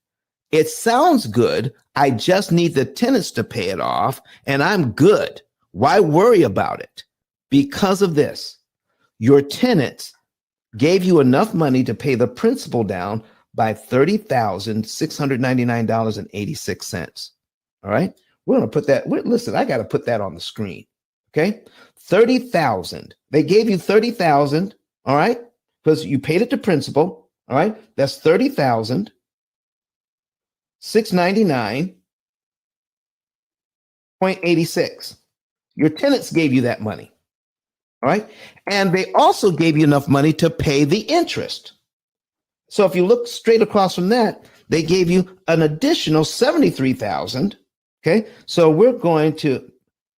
It sounds good. I just need the tenants to pay it off, and I'm good. Why worry about it? Because of this, your tenants gave you enough money to pay the principal down by $30,699.86. All right, we're going to put that. Listen, I got to put that on the screen. Okay, 30,000. They gave you 30,000. All right, because you paid it to principal. All right, that's 30,699.86. Your tenants gave you that money. All right. And they also gave you enough money to pay the interest. So if you look straight across from that, they gave you an additional 73,000. Okay. So we're going to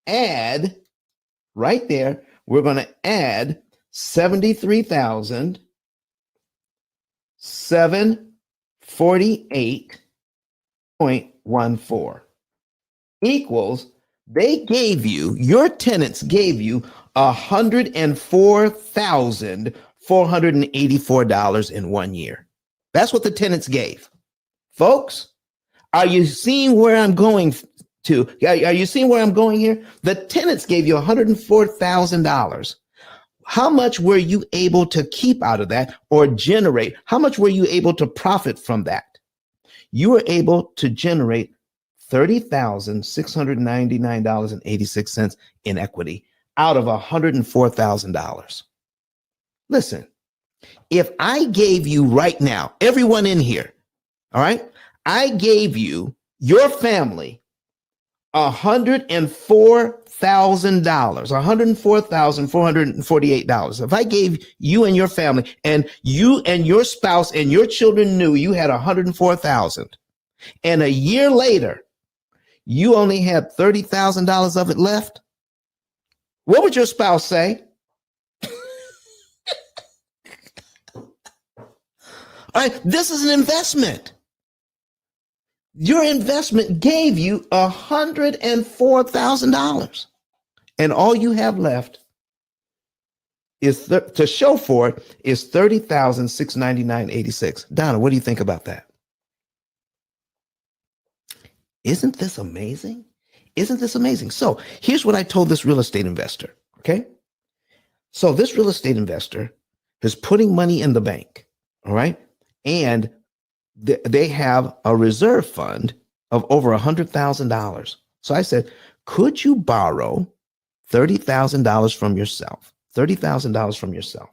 add right there. We're going to add 73,748.14 equals, your tenants gave you $104,484 in 1 year. That's what the tenants gave. Folks, are you seeing where I'm going to? Are you seeing where I'm going here? The tenants gave you $104,000. How much were you able to keep out of that or generate? How much were you able to profit from that? You were able to generate $30,699.86 in equity out of $104,000. Listen, if I gave you right now, everyone in here, all right, I gave you, your family, $104,448. If I gave you and your family, and you and your spouse and your children knew you had $104,000, and a year later you only had $30,000 of it left, what would your spouse say? All right, this is an investment. Your investment gave you $104,000, and all you have left is to show for it is $30,699.86. Donna, what do you think about that? Isn't this amazing? Isn't this amazing? So here's what I told this real estate investor. Okay, so this real estate investor is putting money in the bank. All right, and they have a reserve fund of over $100,000. So I said, could you borrow $30,000 from yourself? $30,000 from yourself.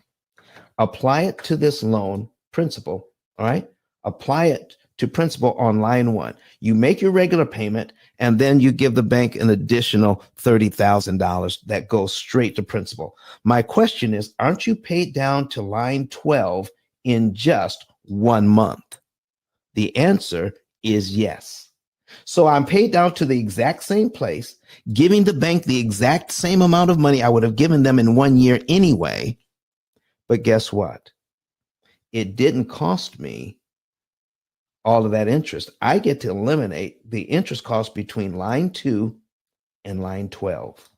Apply it to this loan principal. All right. Apply it to principal on line one. You make your regular payment, and then you give the bank an additional $30,000 that goes straight to principal. My question is, aren't you paid down to line 12 in just 1 month? The answer is yes. So I'm paid down to the exact same place, giving the bank the exact same amount of money I would have given them in 1 year anyway. But guess what? It didn't cost me all of that interest. I get to eliminate the interest cost between line 2 and line 12.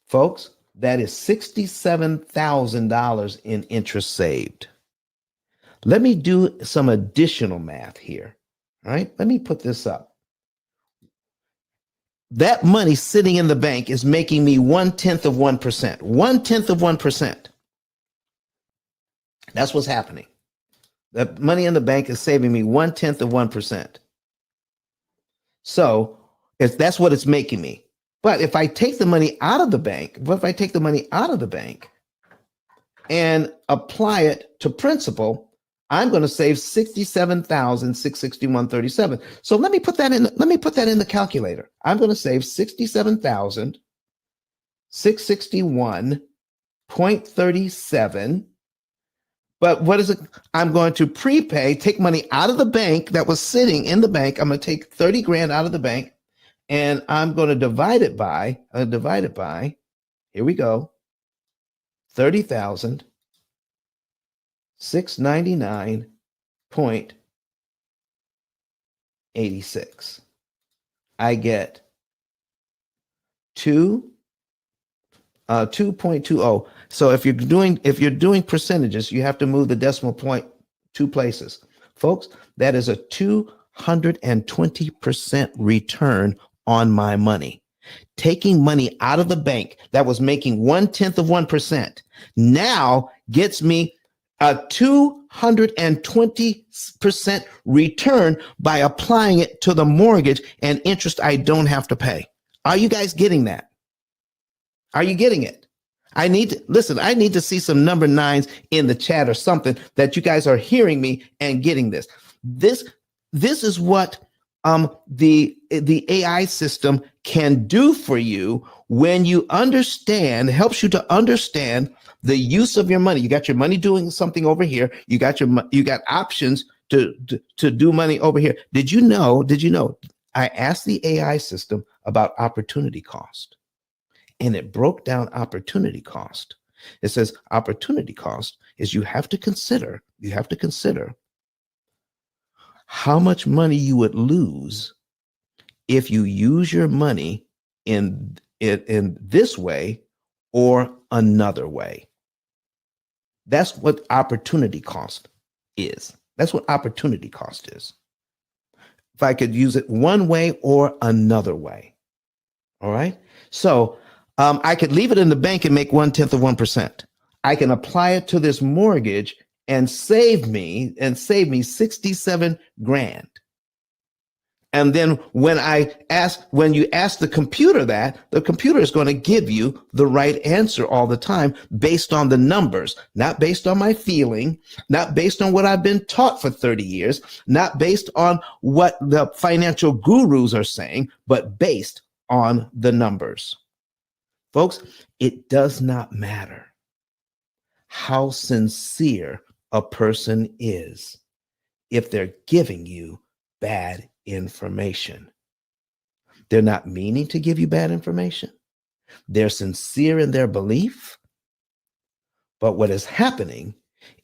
Folks, that is $67,000 in interest saved. Let me do some additional math here. All right, let me put this up. That money sitting in the bank is making me 1/10 of 1%. 1/10 of 1%. That's what's happening. The money in the bank is saving me 1/10 of 1%. So if that's what it's making me. But if I take the money out of the bank, and apply it to principal, I'm going to save $67,661.37. So let me put that in the calculator. I'm going to save $67,661.37. But what is it? I'm going to prepay, take money out of the bank that was sitting in the bank. I'm going to take 30 grand out of the bank, and I'm going to divide it by, here we go, 30,699.86. I get 2.20. So if you're doing percentages, you have to move the decimal point 2 places. Folks, that is a 220% return on my money. Taking money out of the bank that was making 1/10 of 1% now gets me a 220% return by applying it to the mortgage and interest I don't have to pay. Are you guys getting that? Are you getting it? I need to see some number 9s in the chat or something that you guys are hearing me and getting this. This is what the AI system can do for you when you understand, helps you to understand the use of your money. You got your money doing something over here. You got options to do money over here. Did you know? I asked the AI system about opportunity cost, and it broke down opportunity cost. It says opportunity cost is you have to consider how much money you would lose if you use your money in this way or another way. That's what opportunity cost is. That's what opportunity cost is. If I could use it one way or another way. All right. So I could leave it in the bank and make 1/10 of 1%. I can apply it to this mortgage and save me 67 grand. And then when you ask the computer that, the computer is going to give you the right answer all the time based on the numbers, not based on my feeling, not based on what I've been taught for 30 years, not based on what the financial gurus are saying, but based on the numbers. Folks, it does not matter how sincere a person is if they're giving you bad information. They're not meaning to give you bad information. They're sincere in their belief. But what is happening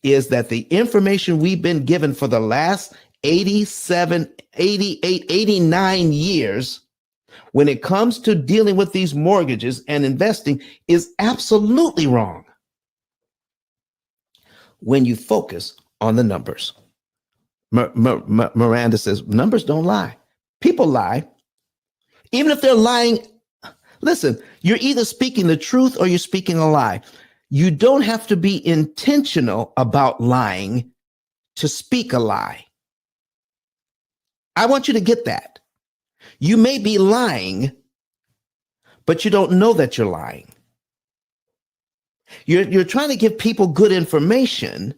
is that the information we've been given for the last 87, 88, 89 years, when it comes to dealing with these mortgages and investing, is absolutely wrong when you focus on the numbers. Miranda says, numbers don't lie. People lie. Even if they're lying, listen, you're either speaking the truth or you're speaking a lie. You don't have to be intentional about lying to speak a lie. I want you to get that. You may be lying, but you don't know that you're lying. You're trying to give people good information,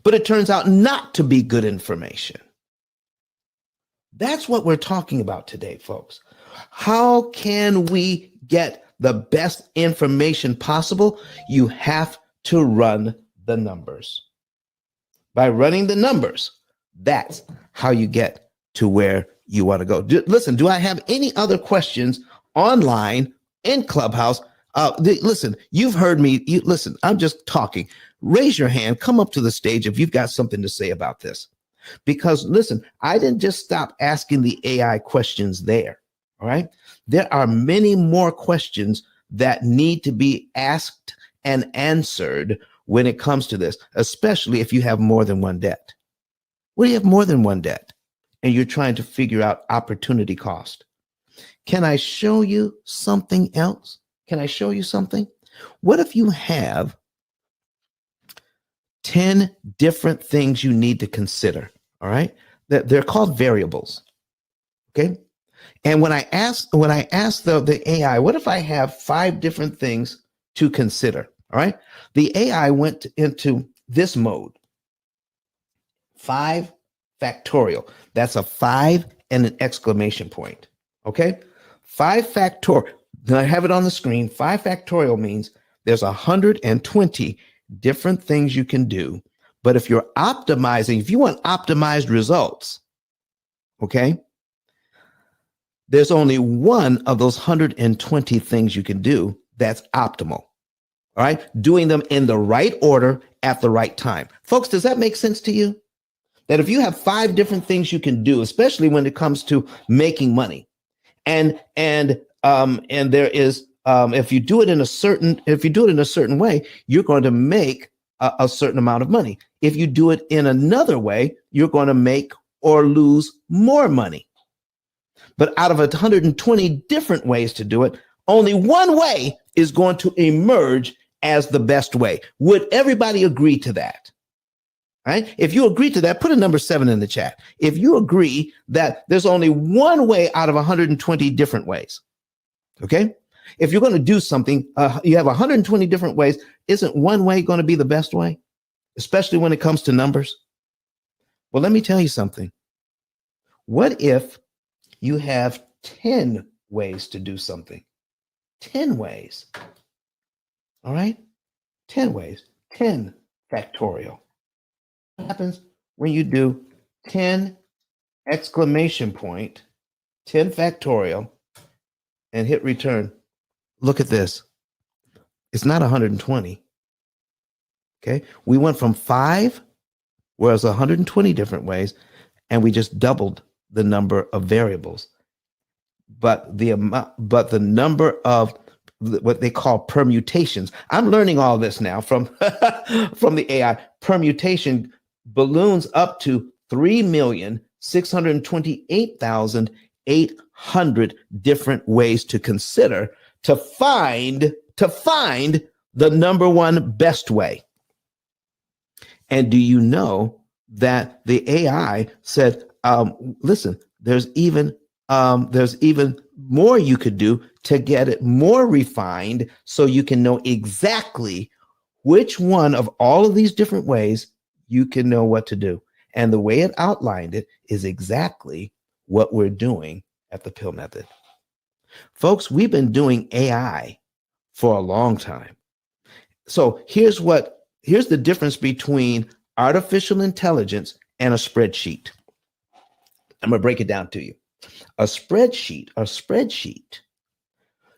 but it turns out not to be good information. That's what we're talking about today, folks. How can we get the best information possible? You have to run the numbers. By running the numbers, that's how you get to where you want to go. Listen, do I have any other questions online in Clubhouse? Listen, you've heard me. Listen, I'm just talking. Raise your hand. Come up to the stage if you've got something to say about this. Because listen, I didn't just stop asking the AI questions there. All right. There are many more questions that need to be asked and answered when it comes to this, especially if you have more than one debt. What do you have more than one debt? And you're trying to figure out opportunity cost. Can I show you something else? Can I show you something? What if you have 10 different things you need to consider? All right. They're called variables. Okay. And when I asked the AI, what if I have 5 different things to consider? All right. The AI went into this mode. 5 factorial. That's a 5 and an exclamation point. Okay. 5 factorial. Then I have it on the screen. 5 factorial means there's 120 different things you can do. But if you're optimizing, if you want optimized results, okay, there's only one of those 120 things you can do that's optimal. All right. Doing them in the right order at the right time. Folks, does that make sense to you? That if you have 5 different things you can do, especially when it comes to making money, and there is if you do it in a certain way, you're going to make a certain amount of money. If you do it in another way, you're going to make or lose more money. But out of 120 different ways to do it, only one way is going to emerge as the best way. Would everybody agree to that? Right? If you agree to that, put a number 7 in the chat. If you agree that there's only one way out of 120 different ways, okay? If you're going to do something, you have 120 different ways. Isn't one way going to be the best way, especially when it comes to numbers? Well, let me tell you something. What if you have 10 ways to do something? 10 ways. All right? 10 ways. 10 factorial. What happens when you do 10 exclamation point, 10 factorial, and hit return? Look at this. It's not 120. Okay. We went from 5, whereas 120 different ways, and we just doubled the number of variables. But the number of what they call permutations. I'm learning all this now from the AI. Permutation balloons up to 3,628,800 different ways to consider to find the number one best way. And do you know that the AI said, listen, there's even more you could do to get it more refined so you can know exactly which one of all of these different ways you can know what to do. And the way it outlined it is exactly what we're doing at the P.I.L.L method. Folks, we've been doing AI for a long time. So here's the difference between artificial intelligence and a spreadsheet. I'm going to break it down to you. A spreadsheet,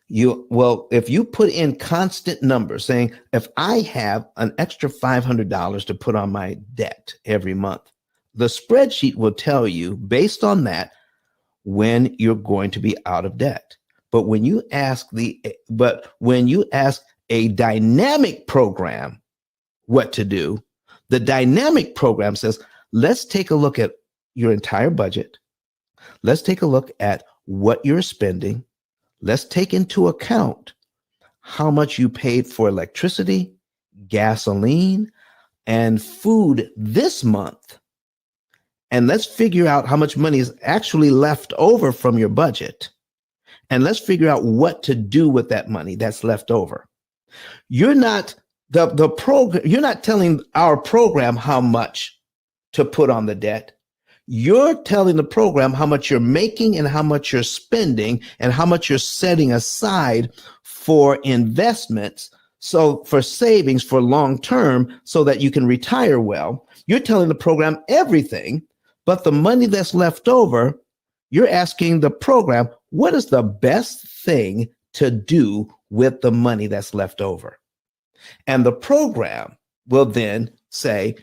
if you put in constant numbers saying, if I have an extra $500 to put on my debt every month, the spreadsheet will tell you based on that when you're going to be out of debt. But when you ask a dynamic program what to do, the dynamic program says, let's take a look at your entire budget. Let's take a look at what you're spending. Let's take into account how much you paid for electricity, gasoline, and food this month. And let's figure out how much money is actually left over from your budget. And let's figure out what to do with that money that's left over. You're not you're not telling our program how much to put on the debt. You're telling the program how much you're making and how much you're spending and how much you're setting aside for investments. So for savings for long term so that you can retire well. You're telling the program everything, but the money that's left over, you're asking the program, what is the best thing to do with the money that's left over? And the program will then say,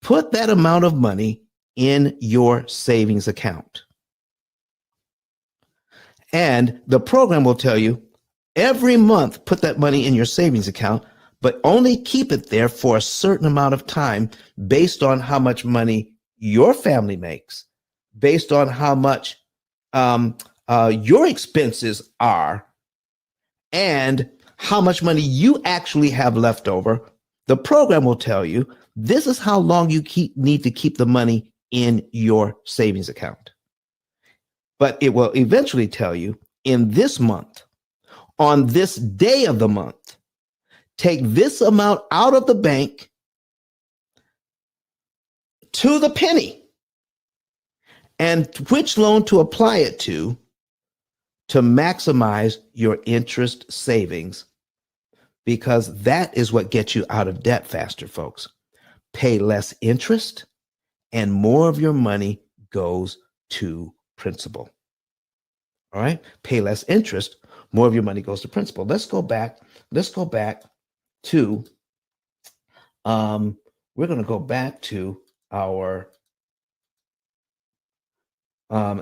put that amount of money in your savings account. And the program will tell you every month, put that money in your savings account, but only keep it there for a certain amount of time based on how much money your family makes, based on how much your expenses are, and how much money you actually have left over. The program will tell you this is how long you need to keep the money in your savings account. But it will eventually tell you in this month, on this day of the month, take this amount out of the bank to the penny and which loan to apply it to maximize your interest savings, because that is what gets you out of debt faster, folks. Pay less interest and more of your money goes to principal. All right. Pay less interest, more of your money goes to principal. Let's go back to, we're going to go back to our,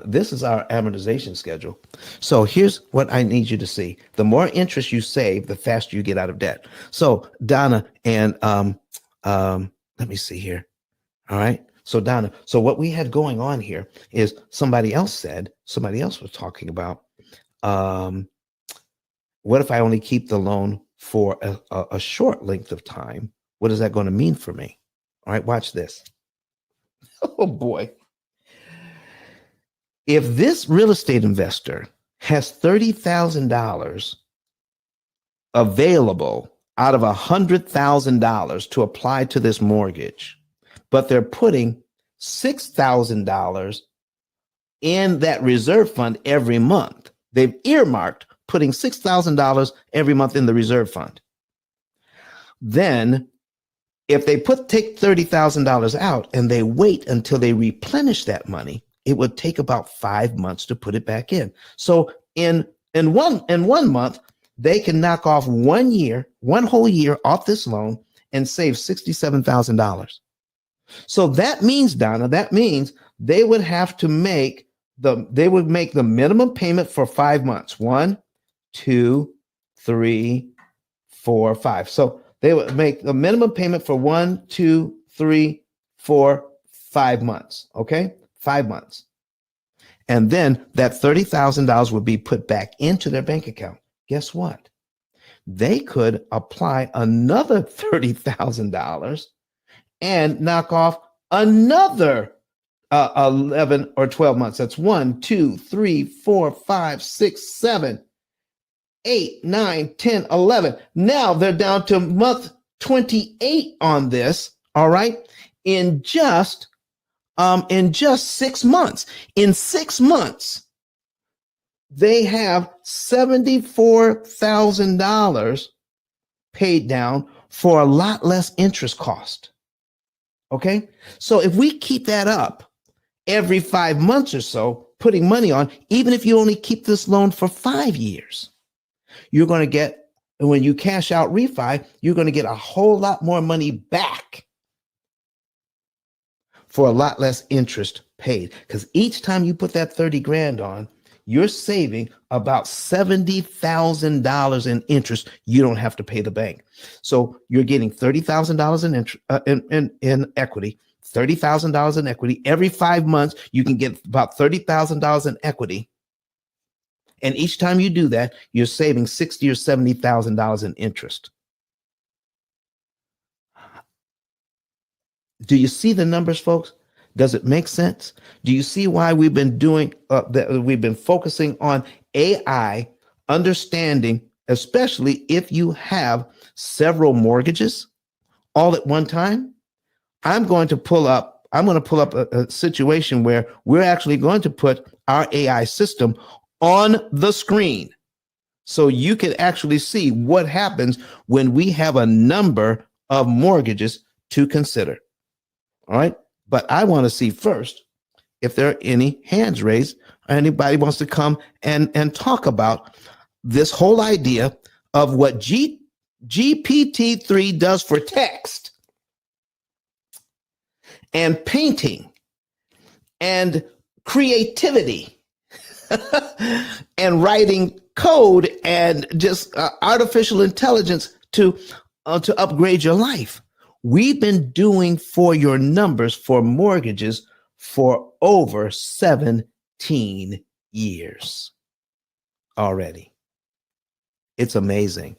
this is our amortization schedule. So here's what I need you to see. The more interest you save, the faster you get out of debt. So Donna and let me see here. All right. So Donna, so what we had going on here is somebody else was talking about, what if I only keep the loan for a short length of time? What is that going to mean for me? All right, watch this. Oh boy. If this real estate investor has $30,000 available out of $100,000 to apply to this mortgage, but they're putting $6,000 in that reserve fund every month. They've earmarked putting $6,000 every month in the reserve fund. Then if they take $30,000 out and they wait until they replenish that money, it would take about 5 months to put it back in. So in one month, they can knock off 1 year, one whole year off this loan and save $67,000. So that means, Donna, they would have to make the minimum payment for 5 months. 1, 2, 3, 4, 5. So they would make the minimum payment for 1, 2, 3, for 5 months. Okay, 5 months. And then that $30,000 would be put back into their bank account. Guess what? They could apply another $30,000 and knock off another 11 or 12 months. That's 1, 2, 3, 4, 5, 6, 7, 8, 9, 10, 11. Now they're down to month 28 on this. All right. In just 6 months. In 6 months, they have $74,000 paid down for a lot less interest cost. Okay. So if we keep that up every 5 months or so, putting money on, even if you only keep this loan for 5 years, you're going to get, when you cash out refi, you're going to get a whole lot more money back for a lot less interest paid. Because each time you put that 30 grand on, you're saving about $70,000 in interest you don't have to pay the bank. So you're getting $30,000 in equity, $30,000 in equity. Every 5 months, you can get about $30,000 in equity. And each time you do that, you're saving $60,000 or $70,000 in interest. Do you see the numbers, folks? Does it make sense? Do you see why we've been doing that? We've been focusing on AI, understanding, especially if you have several mortgages all at one time. I'm going to pull up a situation where we're actually going to put our AI system on the screen so you can actually see what happens when we have a number of mortgages to consider. All right. But I want to see first if there are any hands raised or anybody wants to come and talk about this whole idea of what GPT-3 does for text and painting and creativity and writing code and just artificial intelligence to upgrade your life. We've been doing for your numbers for mortgages for over 17 years already. It's amazing.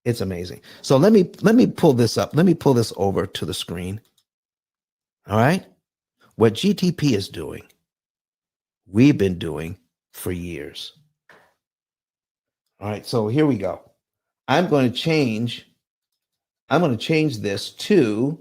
It's amazing. So let me pull this up. Let me pull this over to the screen. All right. What GTP is doing, we've been doing for years. All right. So here we go. I'm going to change this to,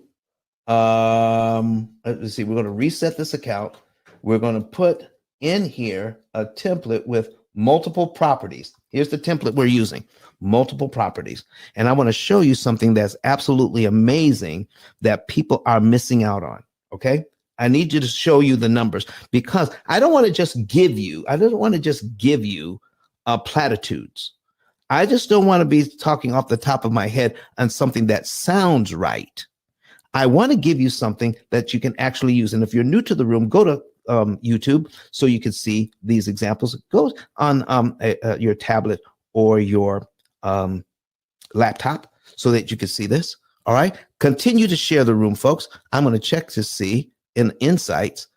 let's see, we're going to reset this account. We're going to put in here a template with multiple properties. Here's the template we're using, multiple properties. And I want to show you something that's absolutely amazing that people are missing out on. Okay. I need you to show you the numbers because I don't want to just give you platitudes. I just don't want to be talking off the top of my head on something that sounds right. I want to give you something that you can actually use. And if you're new to the room, go to YouTube so you can see these examples. Go on your tablet or your laptop so that you can see this. All right. Continue to share the room, folks. I'm going to check to see in insights.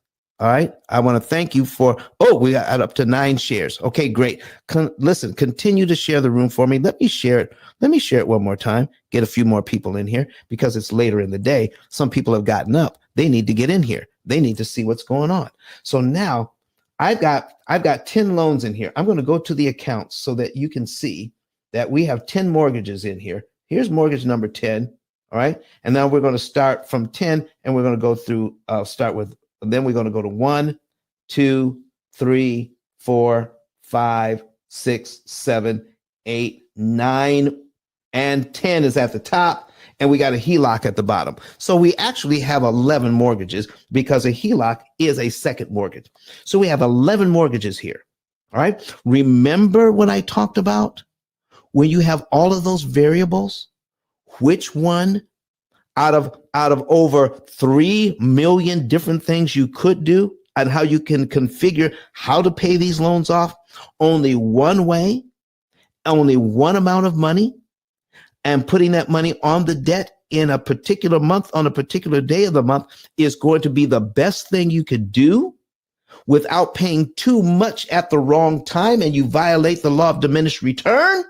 All right. I want to thank you for, we got up to 9 shares. Okay, great. Listen, continue to share the room for me. Let me share it. Let me share it one more time. Get a few more people in here because it's later in the day. Some people have gotten up. They need to get in here. They need to see what's going on. So now I've got 10 loans in here. I'm going to go to the accounts so that you can see that we have 10 mortgages in here. Here's mortgage number 10. All right. And now we're going to start from 10 and we're going to go through, then we're going to go to 1, 2, 3, 4, 5, 6, 7, 8, 9, and 10 is at the top. And we got a HELOC at the bottom. So we actually have 11 mortgages because a HELOC is a second mortgage. So we have 11 mortgages here. All right. Remember what I talked about when you have all of those variables, which one out of over 3 million different things you could do and how you can configure how to pay these loans off, only one way, only one amount of money, and putting that money on the debt in a particular month on a particular day of the month is going to be the best thing you could do without paying too much at the wrong time and you violate the law of diminished return,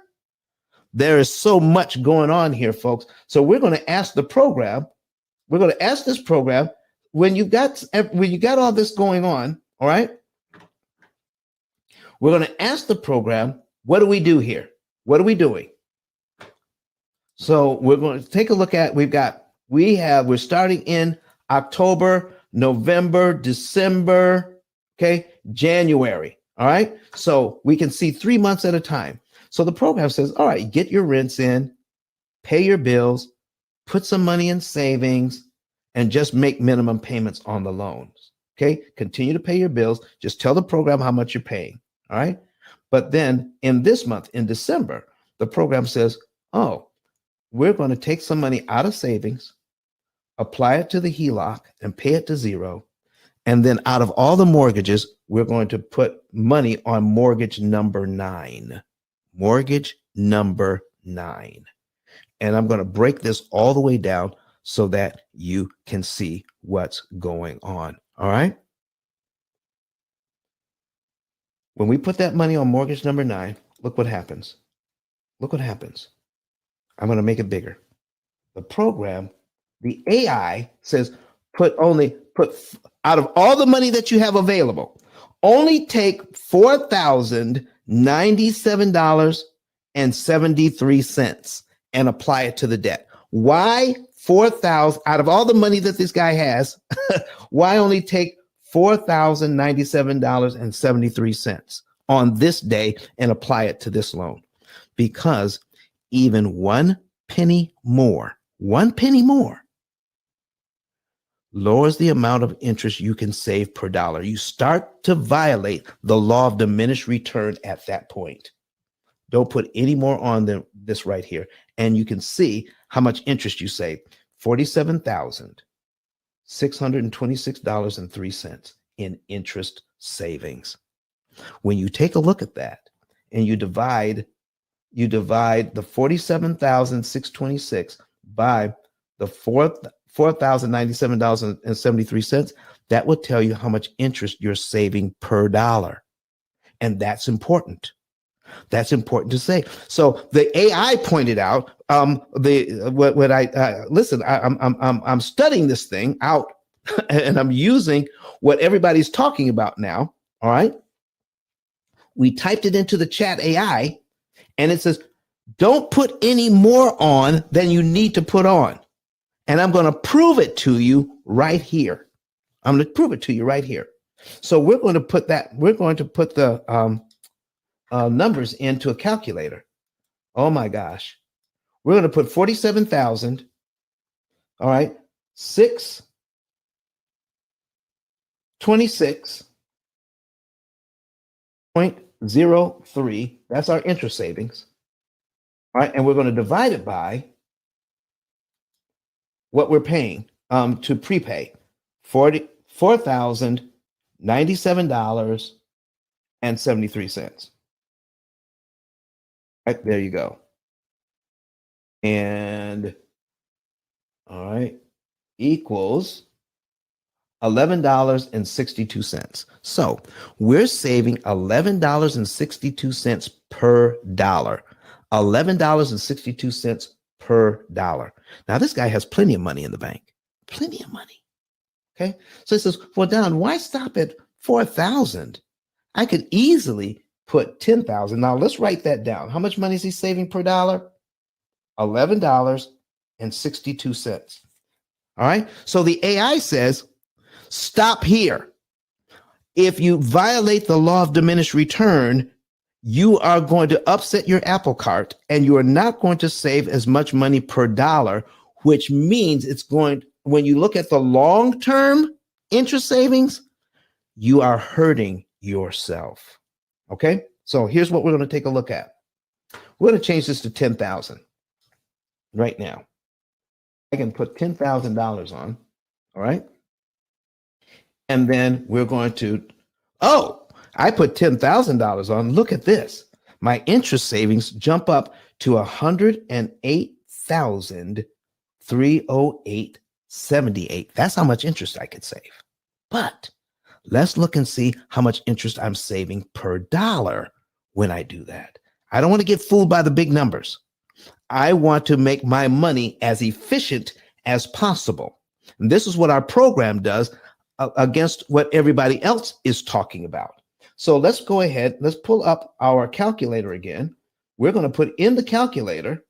there is so much going on here, folks. So we're going to ask the program, we're going to ask this program, when you got all this going on, all right, we're going to ask the program, what do we do here? What are we doing? So we're going to take a look at, we're starting in October, November, December, okay, January. All right. So we can see 3 months at a time. So the program says, all right, get your rents in, pay your bills, put some money in savings, and just make minimum payments on the loans. Okay. Continue to pay your bills. Just tell the program how much you're paying. All right. But then in this month, in December, the program says, oh, we're going to take some money out of savings, apply it to the HELOC and pay it to zero. And then out of all the mortgages, we're going to put money on mortgage number 9. Mortgage number 9. And I'm going to break this all the way down so that you can see what's going on. All right. When we put that money on mortgage number 9, look what happens. Look what happens. I'm going to make it bigger. The program, the AI says, put out of all the money that you have available, only take $4,097.73 and apply it to the debt. Why 4,000 out of all the money that this guy has? Why only take $4,097.73 on this day and apply it to this loan? Because even 1 penny more lowers the amount of interest you can save per dollar. You start to violate the law of diminished return at that point. Don't put any more on this right here. And you can see how much interest you save. $47,626.03 in interest savings. When you take a look at that and you divide the 47,626 by the $4,097.73, that will tell you how much interest you're saving per dollar. And that's important. That's important to say. So the AI pointed out, I'm studying this thing out and I'm using what everybody's talking about now. All right. We typed it into the chat AI and it says, don't put any more on than you need to put on. And I'm going to prove it to you right here. I'm going to prove it to you right here. So we're going to put the numbers into a calculator. Oh my gosh. We're going to put 47,000. All right. 626.03. That's our interest savings. All right. And we're going to divide it by what we're paying to prepay. $4,097.73. Right, there you go. And all right, equals $11.62. So we're saving $11.62 per dollar. $11.62 per dollar. Now, this guy has plenty of money in the bank. Plenty of money. Okay. So he says, well, Don, why stop at 4,000? I could easily put 10,000. Now let's write that down. How much money is he saving per dollar? $11.62. All right. So the AI says, stop here. If you violate the law of diminished return, you are going to upset your apple cart and you are not going to save as much money per dollar, which means when you look at the long-term interest savings, you are hurting yourself. Okay. So here's what we're going to take a look at. We're going to change this to 10,000 right now. I can put $10,000 on. All right. And then we're going to, I put $10,000 on. Look at this. My interest savings jump up to $108,400. 308.78. That's how much interest I could save. But let's look and see how much interest I'm saving per dollar when I do that. I don't want to get fooled by the big numbers. I want to make my money as efficient as possible. And this is what our program does against what everybody else is talking about. So let's go ahead. Let's pull up our calculator again. We're going to put in the calculator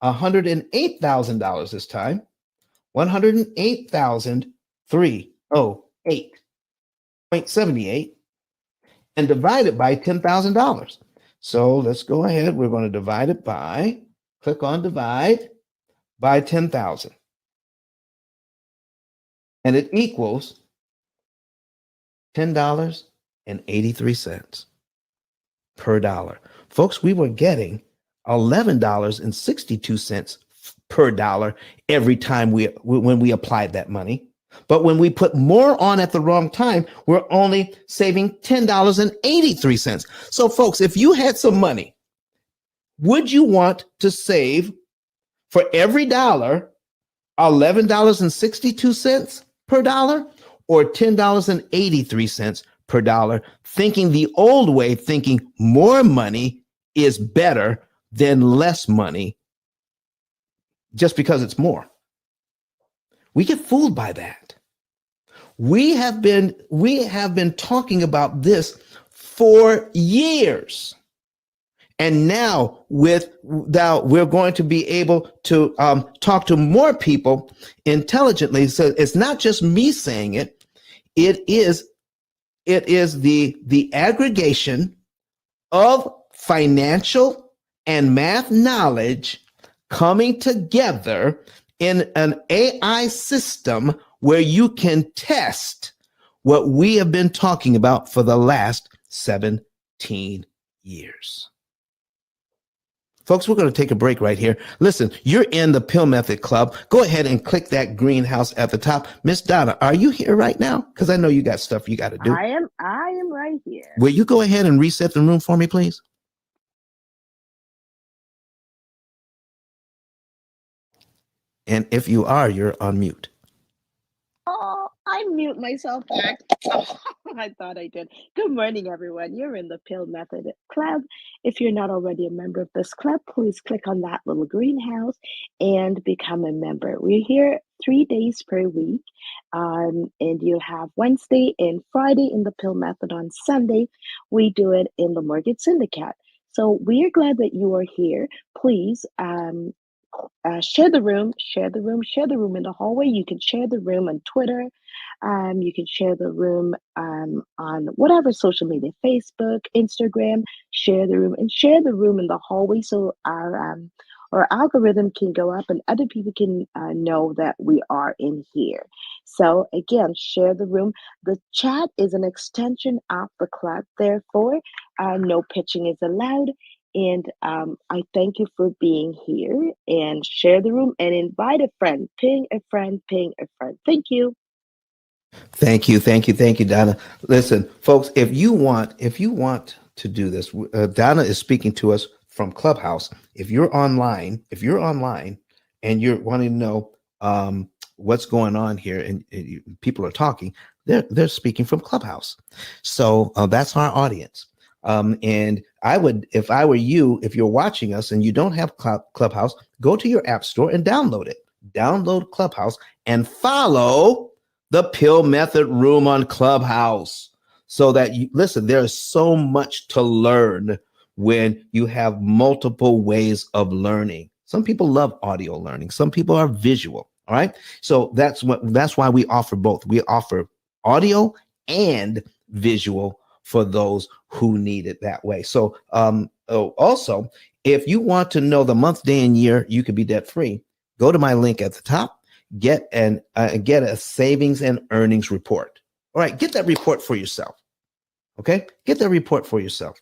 $108,000 this time. 108,308.78 and divide it by $10,000. So let's go ahead. We're going to divide it by, click on divide by 10,000. And it equals $10.83 per dollar. Folks, we were getting $11.62 per dollar every time when we applied that money. But when we put more on at the wrong time, we're only saving $10.83. So folks, if you had some money, would you want to save for every dollar $11.62 per dollar or $10.83 per dollar, thinking the old way, thinking more money is better than less money just because it's more? We get fooled by that. We have been talking about this for years. And now we're going to be able to talk to more people intelligently. So it's not just me saying it. It is the aggregation of financial and math knowledge coming together in an AI system where you can test what we have been talking about for the last 17 years. Folks, we're going to take a break right here. Listen, you're in the P.I.L.L Method Club. Go ahead and click that greenhouse at the top. Miss Donna, are you here right now? Because I know you got stuff you got to do. I am right here. Will you go ahead and reset the room for me, please? And if you are, you're on mute. Oh, I mute myself back. Oh, I thought I did. Good morning, everyone. You're in the P.I.L.L Method Club. If you're not already a member of this club, please click on that little greenhouse and become a member. We're here 3 days per week, and you have Wednesday and Friday in the P.I.L.L Method. On Sunday, we do it in the Mortgage Syndicate. So we are glad that you are here. Please share the room in the hallway. You can share the room on Twitter. You can share the room on whatever social media, Facebook, Instagram. Share the room in the hallway so our algorithm can go up and other people can know that we are in here. So again, share the room. The chat is an extension of the club. Therefore, no pitching is allowed. And I thank you for being here, and share the room and invite a friend. Ping a friend, ping a friend. Thank you. Thank you, Donna. Listen, folks, if you want to do this, Donna is speaking to us from Clubhouse. If you're online and you're wanting to know what's going on here and people are talking, they're speaking from Clubhouse. So that's our audience. And I would, if I were you, if you're watching us and you don't have Clubhouse, go to your app store and download it. Download Clubhouse and follow the P.I.L.L Method room on Clubhouse so that you listen. There's so much to learn when you have multiple ways of learning. Some people love audio learning. Some people are visual. All right. So that's why we offer both. We offer audio and visual for those who need it that way. So also, if you want to know the month, day, and year you can be debt free, go to my link at the top, get a savings and earnings report. All right, get that report for yourself. Okay, get that report for yourself.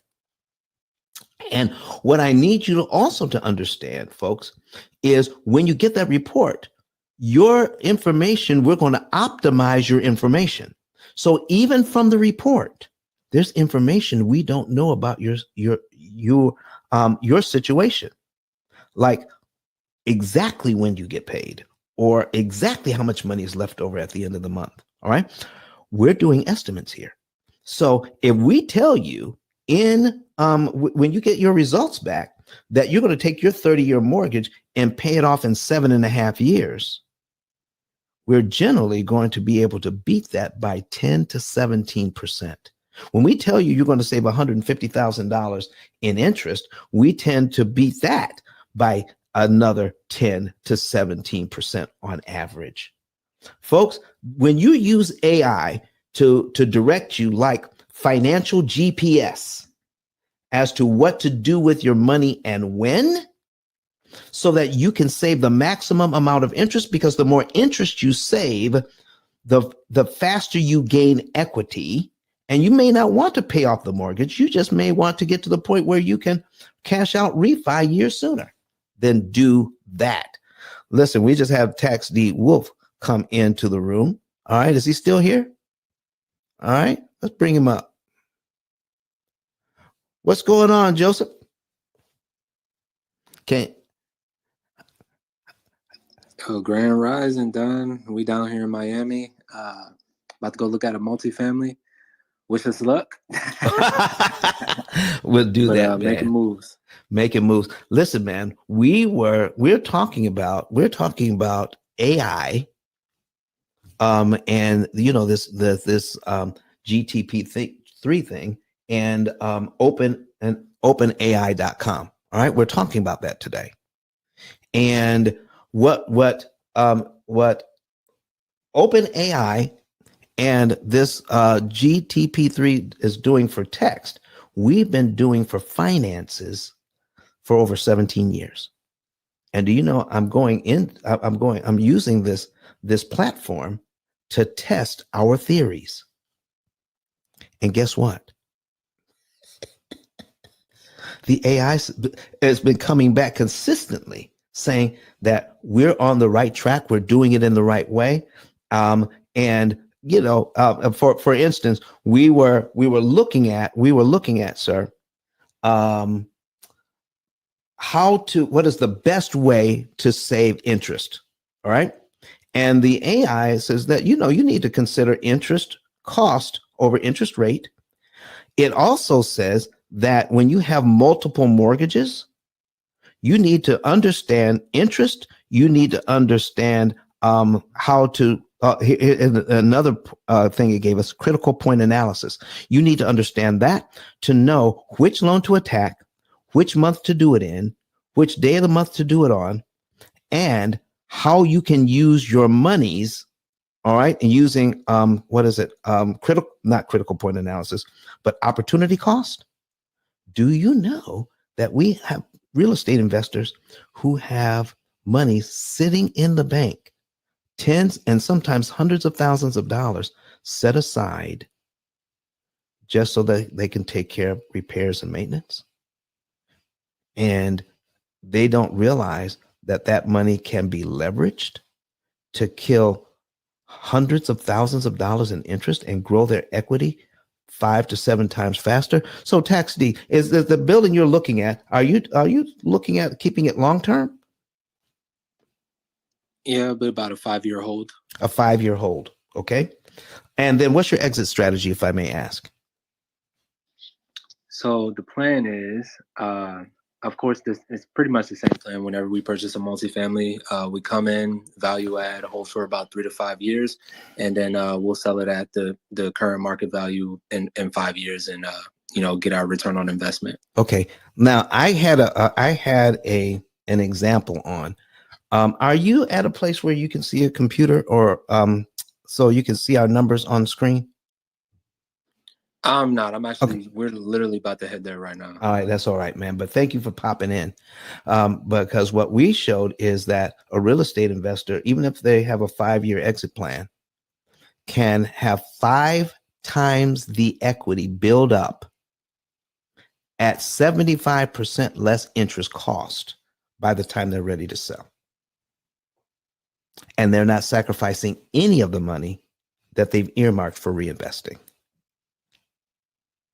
And what I need you to also to understand, folks, is when you get that report, your information, we're going to optimize your information. So even from the report, there's information we don't know about your situation. Like exactly when you get paid or exactly how much money is left over at the end of the month. All right. We're doing estimates here. So if we tell you when you get your results back that you're going to take your 30-year mortgage and pay it off in 7.5 years, we're generally going to be able to beat that by 10 to 17%. When we tell you you're going to save $150,000 in interest, we tend to beat that by another 10 to 17% on average. Folks, when you use AI to direct you like financial GPS as to what to do with your money and when, so that you can save the maximum amount of interest, because the more interest you save, the faster you gain equity. And you may not want to pay off the mortgage. You just may want to get to the point where you can cash out refi years sooner. Then do that. Listen, we just have Tax D Wolf come into the room. All right. Is he still here? All right. Let's bring him up. What's going on, Joseph? Okay. Grand Rising, Don. We down here in Miami. About to go look at a multifamily. Wish us luck. We'll do that, man. Making moves. Making moves. Listen, man, we're talking about AI, and this GTP3 thing, and openai.com. All right, we're talking about that today. And what OpenAI and this GTP3 is doing for text, we've been doing for finances for over 17 years. And do you know, I'm using this platform to test our theories. And guess what? The AI has been coming back consistently saying that we're on the right track. We're doing it in the right way. For instance, we were looking at, sir, what is the best way to save interest? All right. And the AI says that, you need to consider interest cost over interest rate. It also says that when you have multiple mortgages, you need to understand interest. You need to understand how to, another thing it gave us, critical point analysis. You need to understand that to know which loan to attack, which month to do it in, which day of the month to do it on, and how you can use your monies. All right. And using, not critical point analysis, but opportunity cost. Do you know that we have real estate investors who have money sitting in the bank, tens and sometimes hundreds of thousands of dollars set aside just so that they can take care of repairs and maintenance? And they don't realize that money can be leveraged to kill hundreds of thousands of dollars in interest and grow their equity 5 to 7 times faster. So Tax D, is the building you're looking at, are you looking at keeping it long term? Yeah, but about a 5-year hold. A 5-year hold. Okay. And then what's your exit strategy, if I may ask? So the plan is, of course, this is pretty much the same plan. Whenever we purchase a multifamily, we come in, value add, hold for about 3 to 5 years, and then we'll sell it at the current market value in 5 years, and get our return on investment. Okay. Now I had an example on. Are you at a place where you can see a computer, or so you can see our numbers on screen? I'm not. I'm actually, Okay. We're literally about to head there right now. All right, that's all right, man. But thank you for popping in. Because what we showed is that a real estate investor, even if they have a 5-year exit plan, can have 5 times the equity build up at 75% less interest cost by the time they're ready to sell. And they're not sacrificing any of the money that they've earmarked for reinvesting.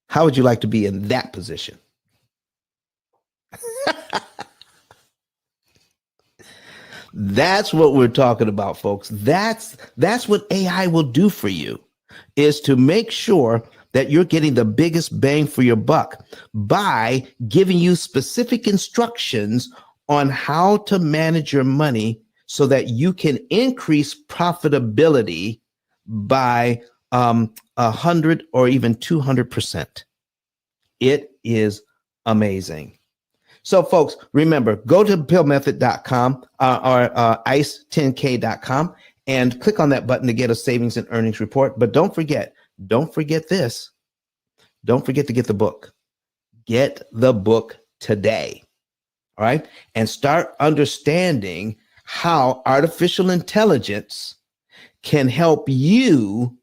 How would you like to be in that position? That's what we're talking about, folks. That's what AI will do for you, is to make sure that you're getting the biggest bang for your buck by giving you specific instructions on how to manage your money so that you can increase profitability by 100 or even 200%. It is amazing. So, folks, remember, go to PILLmethod.com or ICE10K.com and click on that button to get a savings and earnings report. But don't forget this. Don't forget to get the book. Get the book today. All right. And start understanding how artificial intelligence can help you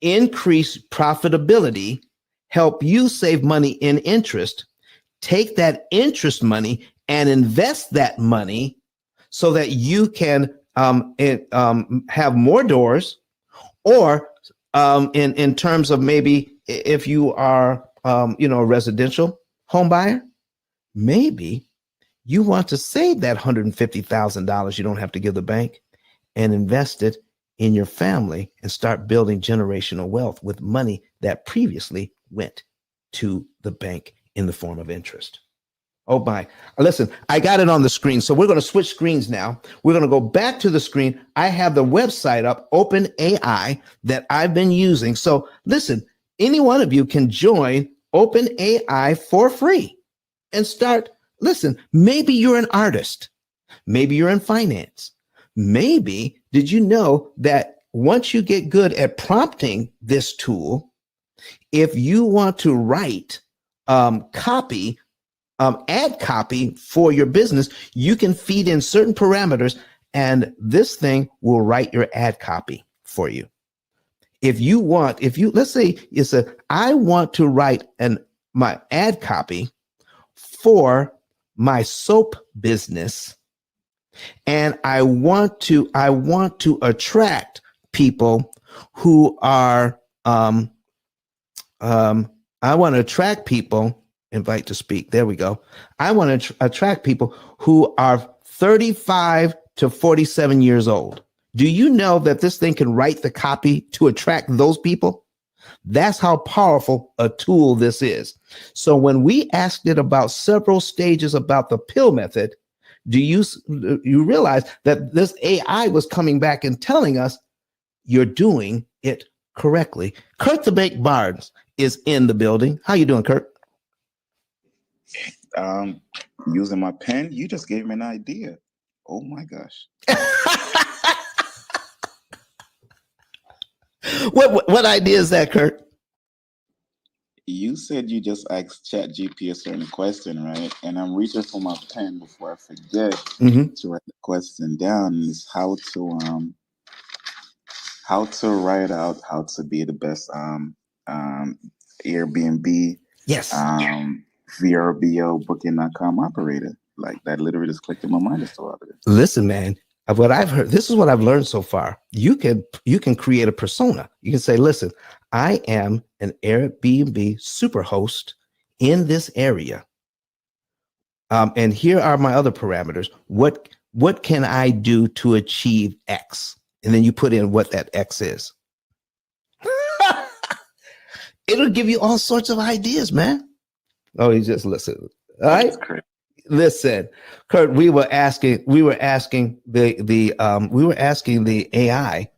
increase profitability, help you save money in interest, take that interest money and invest that money so that you can have more doors, or in terms of maybe if you are a residential home buyer, maybe you want to save that $150,000 you don't have to give the bank and invest it in your family and start building generational wealth with money that previously went to the bank in the form of interest. Oh my, listen, I got it on the screen. So we're going to switch screens now. We're going to go back to the screen. I have the website up, OpenAI, that I've been using. So listen, any one of you can join OpenAI for free and start. Listen, maybe you're an artist. Maybe you're in finance. Maybe, did you know that once you get good at prompting this tool, if you want to write copy, ad copy for your business, you can feed in certain parameters and this thing will write your ad copy for you. Let's say I want to write my ad copy for my soap business, and I want to attract people who are invite to speak. There we go. I want to attract people who are 35 to 47 years old. Do you know that this thing can write the copy to attract those people? That's how powerful a tool this is. So when we asked it about several stages about the P.I.L.L method, do you realize that this AI was coming back and telling us you're doing it correctly? Kurt the Bank Barnes is in the building. How you doing, Kurt? Using my pen, you just gave me an idea. Oh my gosh. What idea is that, Kurt? You said you just asked Chatgpt a certain question, right? And I'm reaching for my pen before I forget to write the question down. Is how to write out how to be the best Airbnb, yes, VRBO, Booking.com operator. Like that literally just clicked in my mind. Listen, man, what I've heard, this is what I've learned so far. You can create a persona. You can say, listen, I am an Airbnb superhost in this area. And here are my other parameters. What can I do to achieve X? And then you put in what that X is. It'll give you all sorts of ideas, man. Oh, you just listen. All right. Listen, Kurt, we were asking the AI,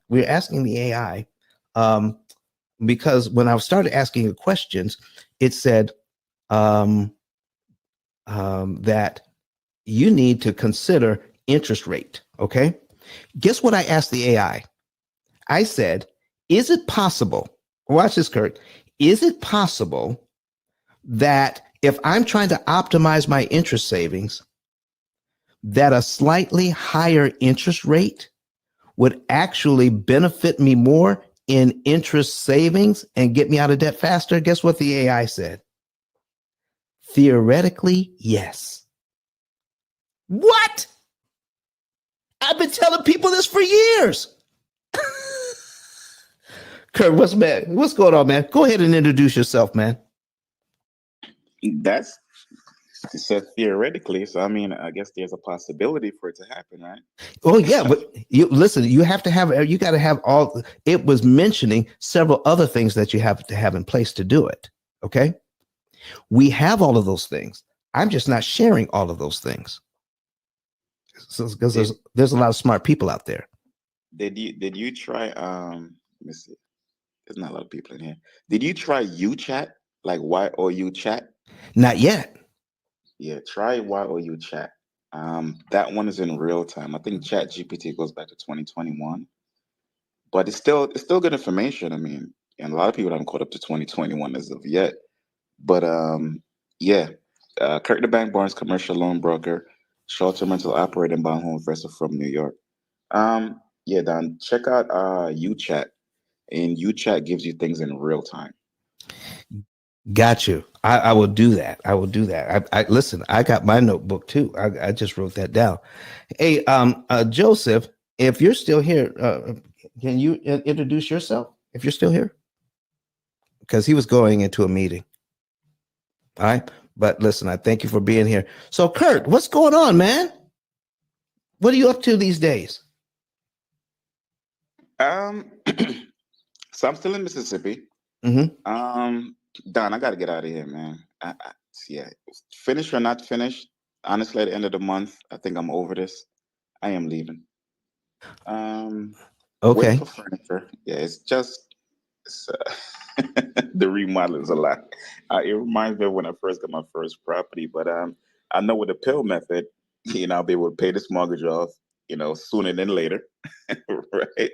because when I started asking it questions, it said that you need to consider interest rate. Okay. Guess what I asked the AI? I said, is it possible? Watch this, Kurt. Is it possible that if I'm trying to optimize my interest savings, that a slightly higher interest rate would actually benefit me more in interest savings and get me out of debt faster? Guess what the AI said? Theoretically, yes. What? I've been telling people this for years. Kurt, what's going on, man? Go ahead and introduce yourself, man. It says theoretically, so I mean, I guess there's a possibility for it to happen, right? Oh yeah, but you listen. You have to have. You got to have all. It was mentioning several other things that you have to have in place to do it. Okay, we have all of those things. I'm just not sharing all of those things. So because there's a lot of smart people out there. Did you try let me see. There's not a lot of people in here. Did you try UChat? Like YOU chat? Not yet. Yeah, try YOU chat. That one is in real time. I think Chat GPT goes back to 2021. But it's still good information. I mean, and a lot of people haven't caught up to 2021 as of yet. But yeah. Kirk the Bank Barnes commercial loan broker, short-term rental operator and bond home investor from New York. Yeah, Don, check out UChat. And UChat gives you things in real time. Got you. I will do that. I will do that. I listen. I got my notebook too. I just wrote that down. Hey, Joseph, if you're still here, can you introduce yourself? If you're still here, because he was going into a meeting. All right, but listen, I thank you for being here. So, Kurt, what's going on, man? What are you up to these days? So I'm still in Mississippi. Mm-hmm. Don, I gotta get out of here, man. Yeah, finish or not finish. Honestly, at the end of the month, I think I'm over this. I am leaving. Waiting Okay. for furniture. Yeah, it's the remodel is a lot. It reminds me of when I first got my first property, but I know with the P.I.L.L method, I'll be able to pay this mortgage off, sooner than later, right?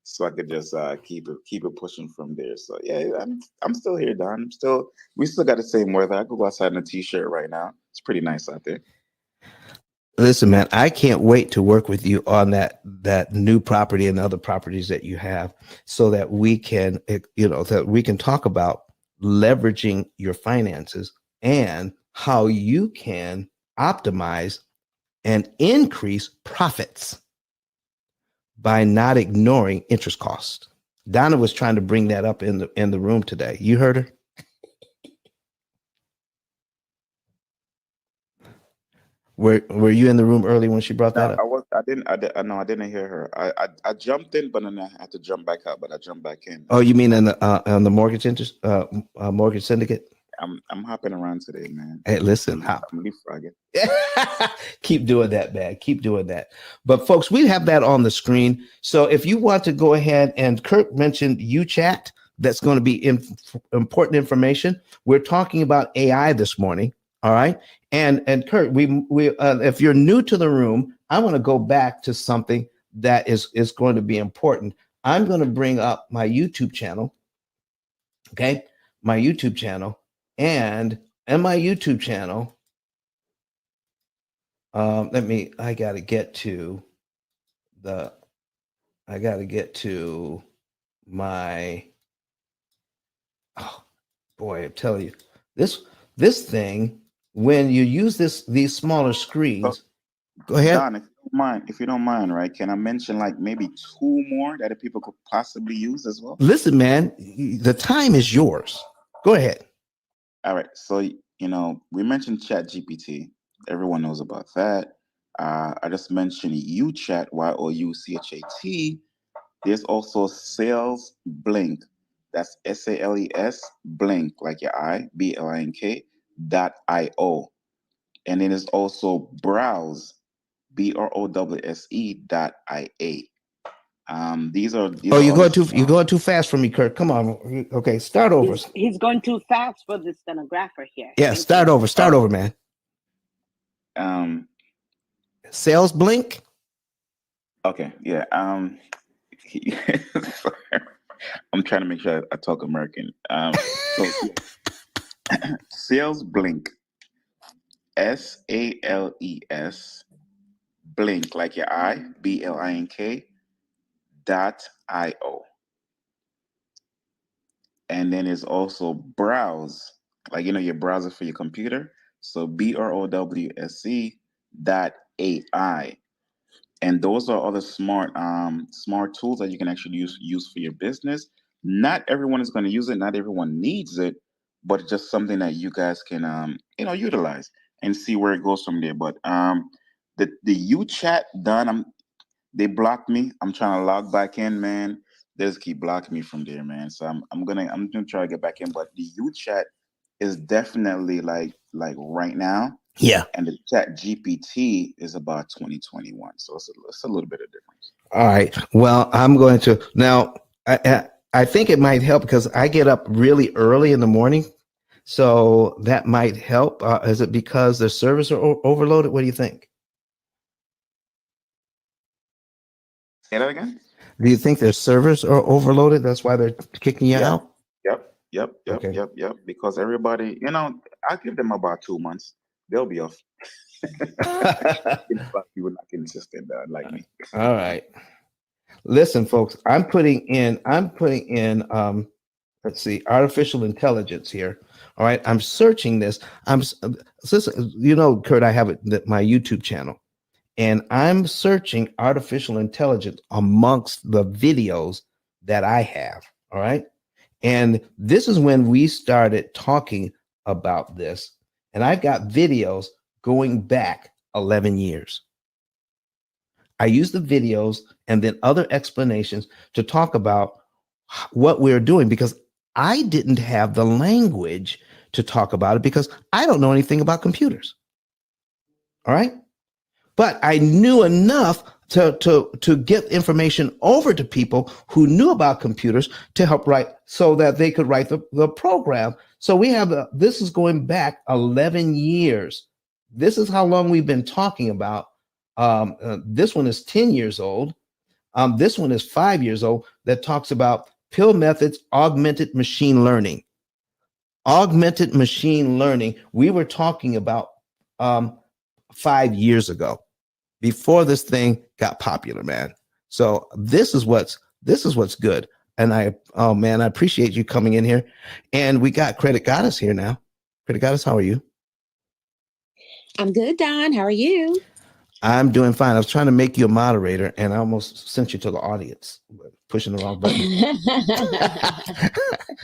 So I could just keep it pushing from there. So yeah, I'm still here, Don. We still got the same weather. I could go outside in a t-shirt right now. It's pretty nice out there. Listen, man, I can't wait to work with you on that new property and other properties that you have, so that we can, that we can talk about leveraging your finances and how you can optimize and increase profits by not ignoring interest costs. Donna was trying to bring that up in the room today. You heard her? Were you in the room early when she brought that up? I didn't hear her. I jumped in, but then I had to jump back out. But I jumped back in. Oh, you mean on the mortgage interest mortgage syndicate? I'm hopping around today, man. Hey, listen, I'm leapfrogging. Keep doing that, man. Keep doing that. But folks, we have that on the screen. So if you want to go ahead, and Kurt mentioned UChat, that's going to be important information. We're talking about AI this morning. All right. And Kurt, we if you're new to the room, I want to go back to something that is going to be important. I'm going to bring up my YouTube channel. Okay. My YouTube channel. And my YouTube channel, I got to get to my, oh boy, I'm telling you, this thing, when you use these smaller screens, go ahead. Don, if you don't mind, right? Can I mention like maybe two more that people could possibly use as well? Listen, man, the time is yours. Go ahead. All right. So, we mentioned Chat GPT. Everyone knows about that. I just mentioned UChat, YOUCHAT. There's also Sales Blink. That's SALES Blink, like your eye, BLINK .io. And then there's also Browse, BROWSE.IA. You're going too fast for me, Kurt. Come on. Okay, start over. He's going too fast for the stenographer here. Yeah, start over. Start over, man. Sales Blink. Okay, yeah. I'm trying to make sure I talk American. So Sales Blink, SALES Blink, like your eye, BLINK .io. And then there's also Browse, like your browser for your computer. So BROWSE.ai. And those are other smart tools that you can actually use for your business. Not everyone is going to use it. Not everyone needs it, but it's just something that you guys can utilize. and see where it goes from there. But the U chat done. They blocked me. I'm trying to log back in, man. They just keep blocking me from there, man. So I'm gonna try to get back in. But the U chat is definitely like right now. Yeah. And the chat GPT is about 2021. So it's a little bit of difference. All right. Well, I'm going to now. I think it might help because I get up really early in the morning, so that might help. Is it because the servers are overloaded? What do you think? Say that again. Do you think their servers are overloaded? That's why they're kicking you out? Yep. Because everybody, I give them about 2 months. They'll be off. People not consistent like me. All right. Listen, folks, I'm putting in let's see, artificial intelligence here. All right. I'm searching this. Kurt, I have my YouTube channel, and I'm searching artificial intelligence amongst the videos that I have. All right. And this is when we started talking about this. And I've got videos going back 11 years. I use the videos and then other explanations to talk about what we're doing because I didn't have the language to talk about it because I don't know anything about computers. All right. But I knew enough to get information over to people who knew about computers to help write so that they could write the program. So we have this is going back 11 years. This is how long we've been talking about. This one is 10 years old. This one is 5 years old that talks about P.I.L.L methods, augmented machine learning. Augmented machine learning. We were talking about 5 years ago, before this thing got popular, man. So this is what's good. And I appreciate you coming in here. And we got Credit Goddess here now. Credit Goddess, how are you? I'm good, Don. How are you? I'm doing fine. I was trying to make you a moderator and I almost sent you to the audience, pushing the wrong button.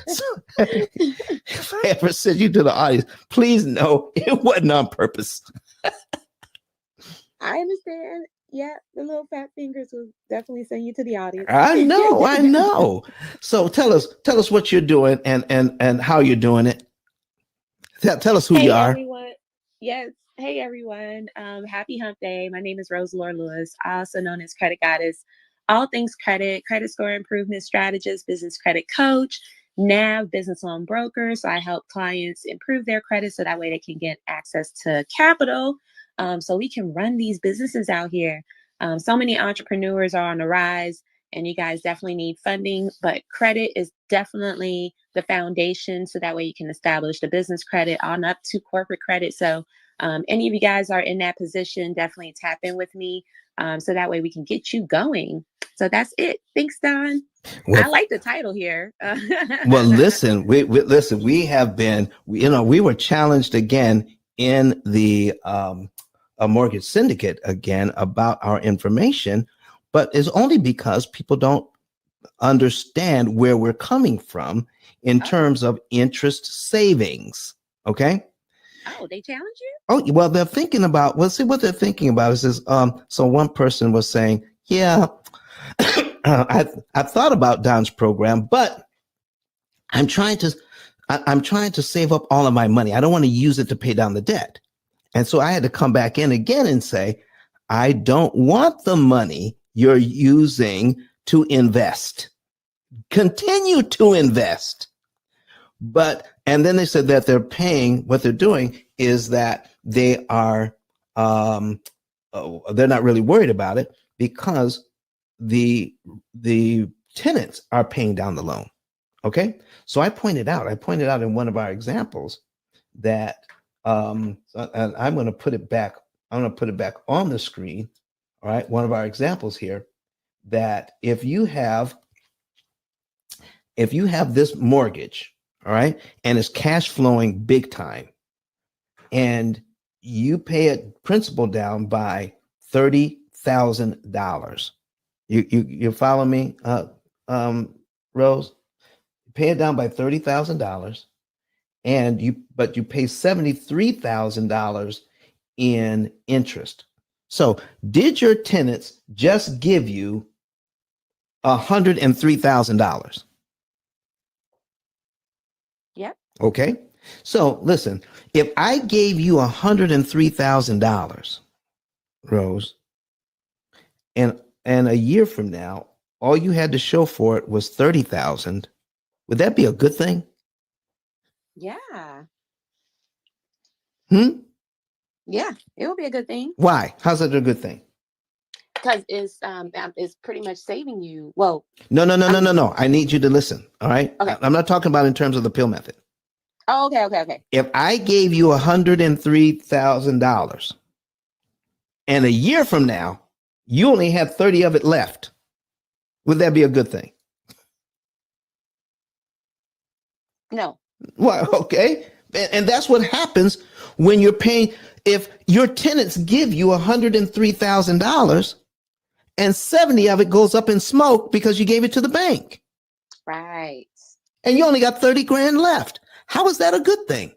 So, if I ever sent you to the audience, please know it wasn't on purpose. I understand. Yeah, the little fat fingers will definitely send you to the audience. I know. So tell us what you're doing and how you're doing it. Tell us who you are. Everyone. Yes. Hey, everyone. Happy hump day. My name is Rose Lord Lewis, also known as Credit Goddess. All things credit score improvement strategist, business credit coach, NAV, business loan broker. So I help clients improve their credit so that way they can get access to capital. So we can run these businesses out here. So many entrepreneurs are on the rise and you guys definitely need funding, but credit is definitely the foundation. So that way you can establish the business credit on up to corporate credit. So any of you guys are in that position, definitely tap in with me. So that way we can get you going. So that's it. Thanks, Don. Well, I like the title here. Well, listen, we were challenged again in the a mortgage syndicate again about our information, but it's only because people don't understand where we're coming from in terms of interest savings. Okay. Oh, they challenge you? Oh, well, they're thinking about, see what they're thinking about is so one person was saying, yeah, I thought about Don's program, but I'm trying to save up all of my money. I don't want to use it to pay down the debt. And so I had to come back in again and say, I don't want the money you're using to invest. Continue to invest. And then they said that they're paying, what they're doing is that they are, they're not really worried about it because the tenants are paying down the loan. Okay. So I pointed out in one of our examples that, and I'm going to put it back. I'm going to put it back on the screen. All right. One of our examples here that if you have this mortgage, all right, and it's cash flowing big time, and you pay it principal down by $30,000. You follow me, Rose? Pay it down by $30,000, but you pay $73,000 in interest. So did your tenants just give you $103,000? Yep. Okay. So listen, if I gave you $103,000, Rose, and a year from now, all you had to show for it was 30,000, would that be a good thing? Yeah. Yeah, it would be a good thing. Why? How's that a good thing? Because it's pretty much saving you. Well, No. I need you to listen. All right. Okay. I'm not talking about in terms of the P.I.L.L method. Oh, okay. If I gave you $103,000 and a year from now, you only have 30 of it left, would that be a good thing? No. Well, okay. And that's what happens when you're paying. If your tenants give you $103,000 and 70 of it goes up in smoke because you gave it to the bank. Right. And you only got 30 grand left. How is that a good thing?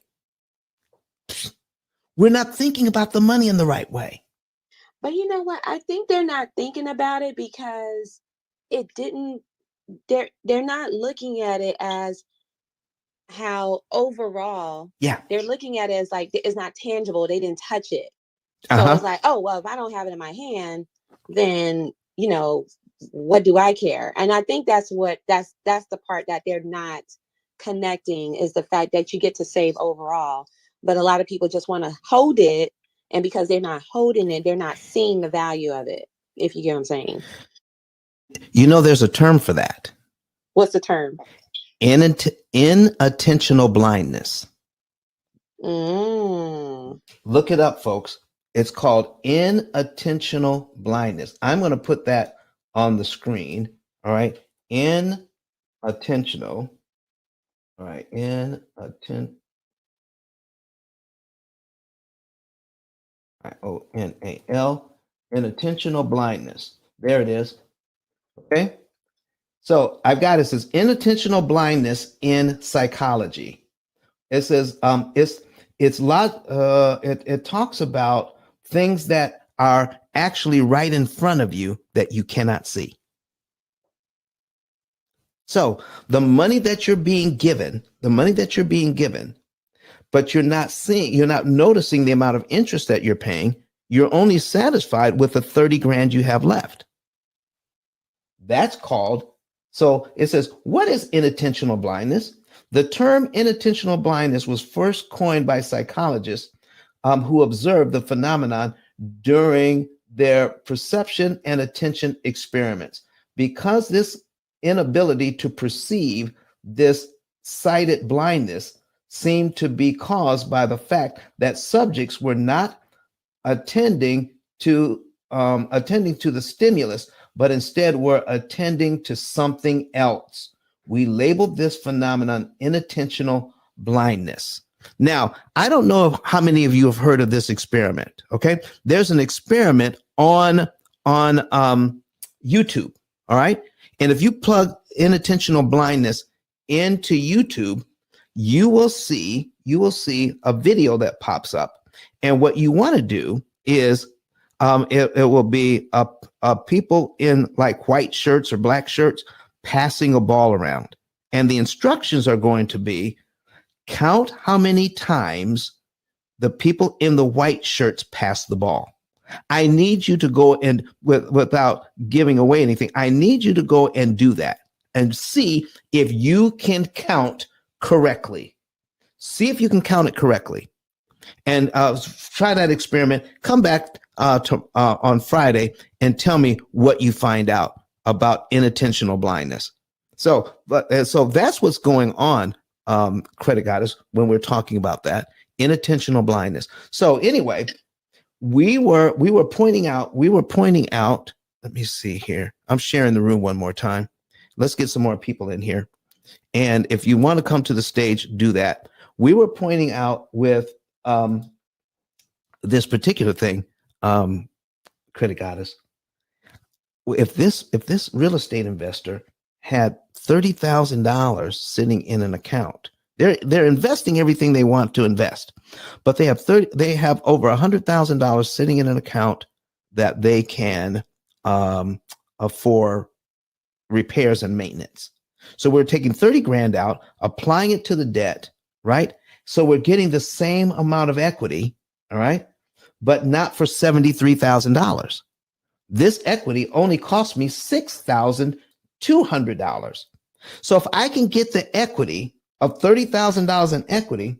We're not thinking about the money in the right way. But you know what? I think they're not thinking about it because they're not looking at it as how overall. Yeah. They're looking at it as like it's not tangible. They didn't touch it. So it's like, oh, well, if I don't have it in my hand, then, what do I care? And I think that's the part that they're not connecting, is the fact that you get to save overall. But a lot of people just want to hold it. And because they're not holding it, they're not seeing the value of it, if you get what I'm saying. There's a term for that. What's the term? Inattentional blindness. Look it up, folks. It's called inattentional blindness. I'm going to put that on the screen. All right. Inattentional. All right. IONAL. Inattentional blindness. There it is. Okay. So I've got it says inattentional blindness in psychology. It says it talks about things that are actually right in front of you that you cannot see. So the money that you're being given, but you're not noticing the amount of interest that you're paying. You're only satisfied with the 30 grand you have left. That's called. So it says, what is inattentional blindness? The term inattentional blindness was first coined by psychologists who observed the phenomenon during their perception and attention experiments. Because this inability to perceive this sighted blindness seemed to be caused by the fact that subjects were not attending to the stimulus, but instead were attending to something else. We labeled this phenomenon inattentional blindness. Now, I don't know how many of you have heard of this experiment. Okay, there's an experiment on YouTube. All right, and if you plug inattentional blindness into YouTube, you will see a video that pops up. And what you want to do is it will be people in like white shirts or black shirts passing a ball around. And the instructions are going to be, count how many times the people in the white shirts pass the ball. I need you to go and without giving away anything, I need you to go and do that and see if you can count correctly. See if you can count it correctly. And try that experiment. Come back on Friday and tell me what you find out about inattentional blindness. So that's what's going on, Credit Goddess, when we're talking about that inattentional blindness. So anyway, we were pointing out. Let me see here. I'm sharing the room one more time. Let's get some more people in here. And if you want to come to the stage, do that. We were pointing out with this particular thing, Credit Goddess. If this real estate investor had $30,000 sitting in an account They're investing everything they want to invest, but they have over $100,000 sitting in an account that they can for repairs and maintenance. So we're taking 30 grand out, applying it to the debt, right? So we're getting the same amount of equity, all right, but not for $73,000. This equity only cost me $6,200. So if I can get the equity of $30,000 in equity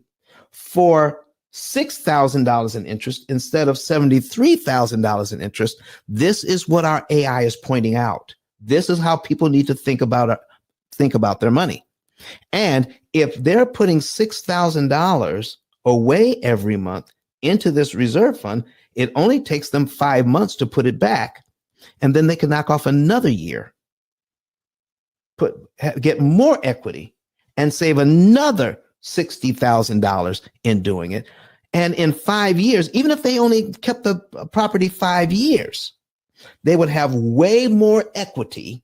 for $6,000 in interest instead of $73,000 in interest, this is what our AI is pointing out. This is how people need to think about their money. And if they're putting $6,000 away every month into this reserve fund, it only takes them 5 months to put it back, and then they can knock off another year, get more equity, and save another $60,000 in doing it. And in 5 years, even if they only kept the property 5 years, they would have way more equity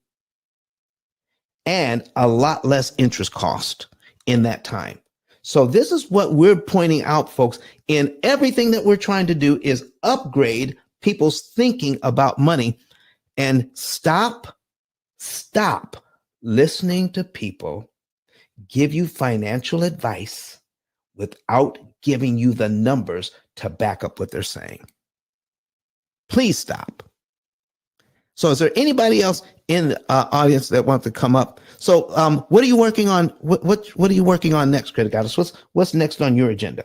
and a lot less interest cost in that time. So this is what we're pointing out, folks. In everything that we're trying to do is upgrade people's thinking about money, and stop listening to people give you financial advice without giving you the numbers to back up what they're saying. Please stop. So is there anybody else in the audience that wants to come up? So what are you working on? What are you working on next, Credit Goddess? What's next on your agenda?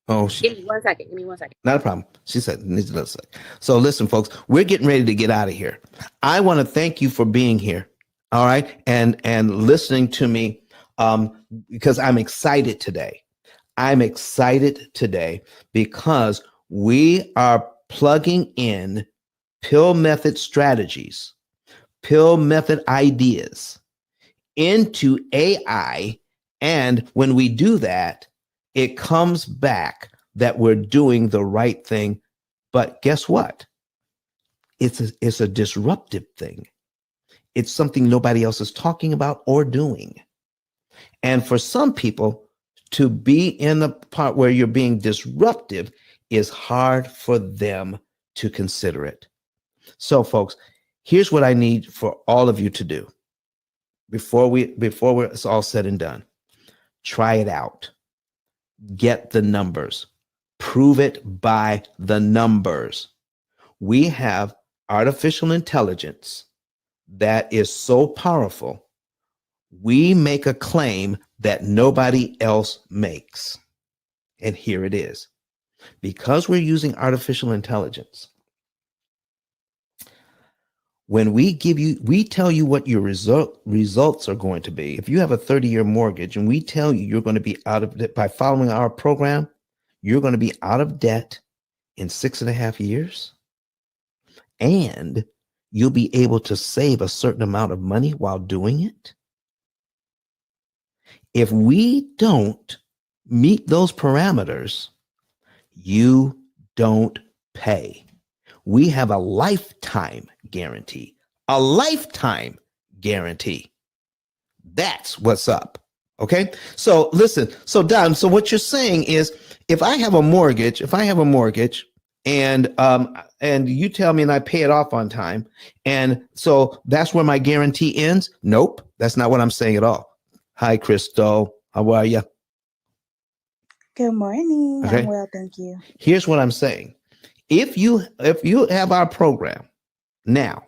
Oh, Give me 1 second. Not a problem. She said, needs a little second. So listen, folks, we're getting ready to get out of here. I want to thank you for being here. All right. And listening to me because I'm excited today. I'm excited today because we are plugging in P.I.L.L method strategies, P.I.L.L method ideas into AI. And when we do that, it comes back that we're doing the right thing. But guess what? It's a disruptive thing. It's something nobody else is talking about or doing. And for some people, to be in the part where you're being disruptive is hard for them to consider it. So, folks, here's what I need for all of you to do before it's all said and done. Try it out. Get the numbers. Prove it by the numbers. We have artificial intelligence that is so powerful. We make a claim that nobody else makes. And here it is. Because we're using artificial intelligence, when we tell you what your results are going to be. If you have a 30-year mortgage and we tell you you're going to be out of debt by following our program, you're going to be out of debt in 6.5 years, and you'll be able to save a certain amount of money while doing it. If we don't meet those parameters, you don't pay. We have a lifetime guarantee. A lifetime guarantee. That's what's up. Okay. So listen. So Don, so what you're saying is, if I have a mortgage, and you tell me and I pay it off on time, and so that's where my guarantee ends? Nope. That's not what I'm saying at all. Hi, Crystal. How are you? Good morning. Okay. I'm well, thank you. Here's what I'm saying. If you have our program now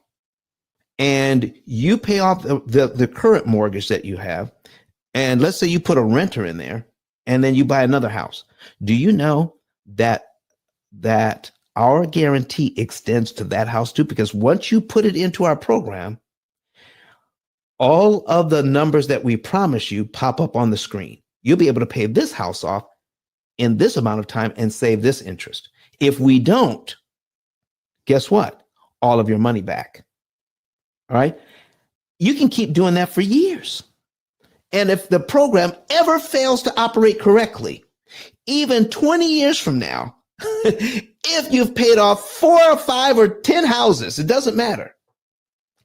and you pay off the current mortgage that you have, and let's say you put a renter in there and then you buy another house, do you know that our guarantee extends to that house too? Because once you put it into our program, all of the numbers that we promise you pop up on the screen. You'll be able to pay this house off in this amount of time and save this interest. If we don't, guess what? All of your money back. All right. You can keep doing that for years. And if the program ever fails to operate correctly, even 20 years from now, if you've paid off 4 or 5 or 10 houses, it doesn't matter.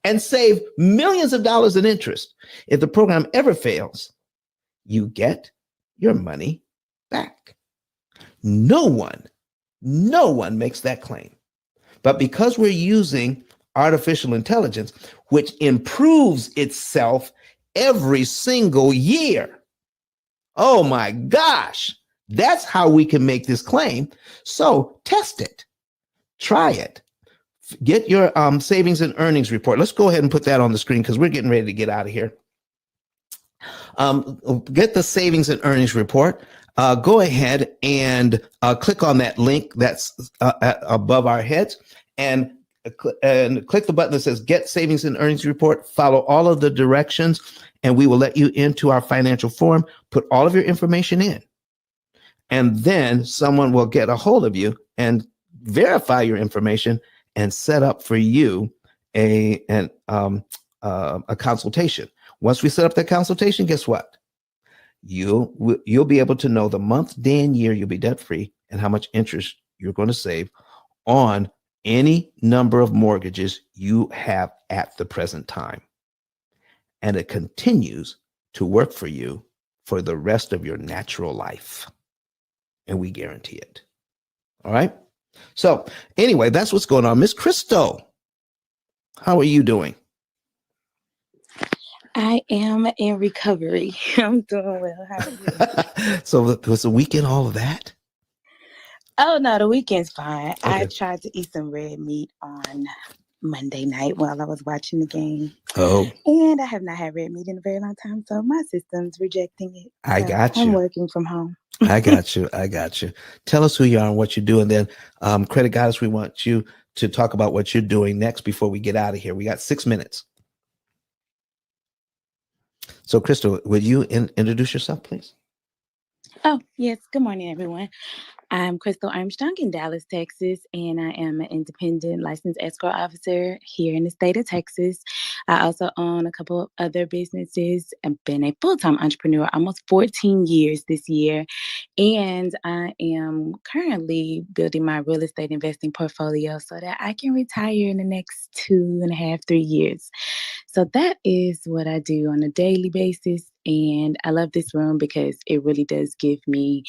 and save millions of dollars in interest. If the program ever fails, you get your money back. No one makes that claim. But because we're using artificial intelligence, which improves itself every single year, oh my gosh, that's how we can make this claim. So test it, try it. Get your savings and earnings report. Let's go ahead and put that on the screen because we're getting ready to get out of here. Get the savings and earnings report. Go ahead and click on that link that's above our heads and click the button that says Get Savings and Earnings Report. Follow all of the directions, and we will let you into our financial forum. Put all of your information in, and then someone will get a hold of you and verify your information and set up for you a consultation. Once we set up that consultation, guess what? You'll be able to know the month, day, and year you'll be debt free and how much interest you're going to save on any number of mortgages you have at the present time. And it continues to work for you for the rest of your natural life. And we guarantee it. All right. So anyway, that's what's going on. Miss Crystal, how are you doing? I am in recovery. I'm doing well. How are you? So was the weekend all of that? Oh, no, the weekend's fine. Okay. I tried to eat some red meat on Monday night while I was watching the game. Oh. And I have not had red meat in a very long time, so my system's rejecting it. I got you. I'm working from home. I got you. Tell us who you are and what you do. And then Credit Goddess, we want you to talk about what you're doing next before we get out of here. We got 6 minutes. So Crystal, would you introduce yourself, please? Oh, yes. Good morning, everyone. I'm Crystal Armstrong in Dallas, Texas, and I am an independent licensed escrow officer here in the state of Texas. I also own a couple of other businesses. I've been a full-time entrepreneur almost 14 years this year, and I am currently building my real estate investing portfolio so that I can retire in the next 2.5, 3 years. So that is what I do on a daily basis, and I love this room because it really does give me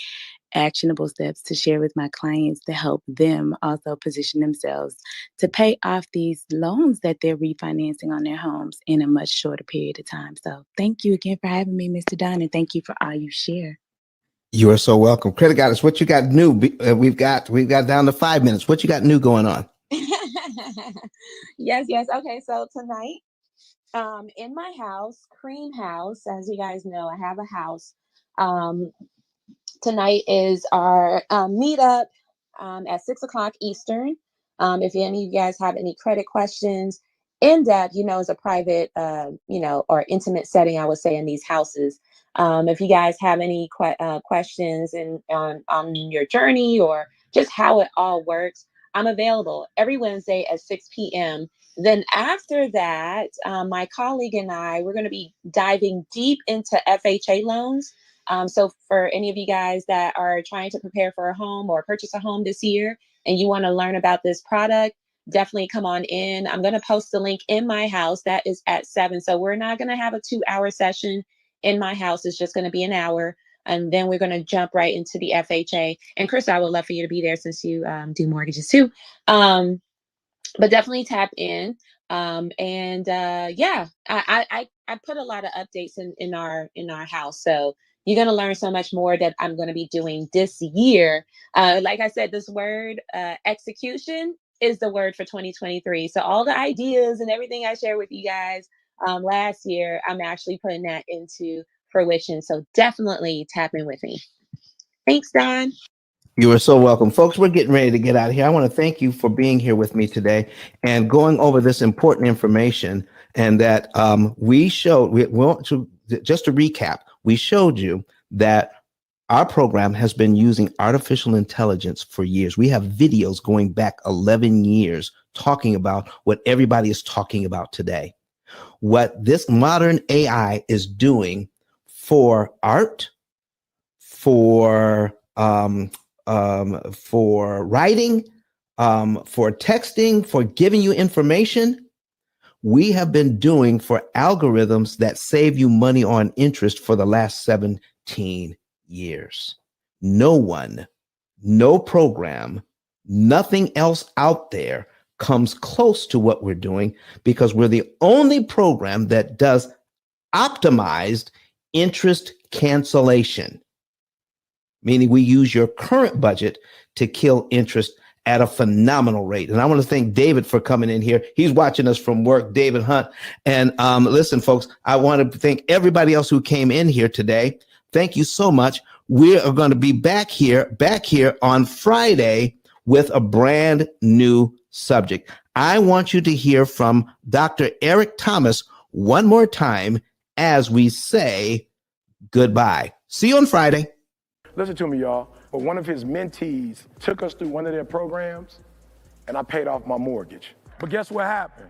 actionable steps to share with my clients to help them also position themselves to pay off these loans that they're refinancing on their homes in a much shorter period of time. So thank you again for having me, Mr. Don, and thank you for all you share. You are so welcome. Credit Goddess, what you got new? We've got down to 5 minutes. What you got new going on? Yes. Okay, so tonight, in my house, Cream House, as you guys know, I have a house. Tonight is our meetup at 6:00 Eastern. If any of you guys have any credit questions, in depth, it's a private, or intimate setting, I would say, in these houses. If you guys have any questions on your journey or just how it all works, I'm available every Wednesday at 6 p.m. Then after that, my colleague and we're going to be diving deep into FHA loans. So for any of you guys that are trying to prepare for a home or purchase a home this year and you want to learn about this product, definitely come on in. I'm going to post the link in my house. That is at 7. So we're not going to have a 2-hour session in my house. It's just going to be an hour. And then we're going to jump right into the FHA. And Chris, I would love for you to be there since you do mortgages too. But definitely tap in. Yeah, I put a lot of updates in our house. So you're going to learn so much more that I'm going to be doing this year. Like I said, this word execution is the word for 2023. So all the ideas and everything I shared with you guys last year, I'm actually putting that into fruition. So definitely tap in with me. Thanks, Don. You are so welcome. Folks, we're getting ready to get out of here. I want to thank you for being here with me today and going over this important information. And that just to recap, we showed you that our program has been using artificial intelligence for years. We have videos going back 11 years talking about what everybody is talking about today. What this modern AI is doing for art, for writing, for texting, for giving you information, we have been doing for algorithms that save you money on interest for the last 17 years. No one, no program, nothing else out there comes close to what we're doing, because we're the only program that does optimized interest cancellation, meaning we use your current budget to kill interest at a phenomenal rate. And I want to thank David for coming in here. He's watching us from work, David Hunt. And listen, folks, I want to thank everybody else who came in here today. Thank you so much. We are going to be back here on Friday with a brand new subject. I want you to hear from Dr. Eric Thomas one more time as we say goodbye. See you on Friday. Listen to me, y'all. But one of his mentees took us through one of their programs, and I paid off my mortgage. But guess what happened?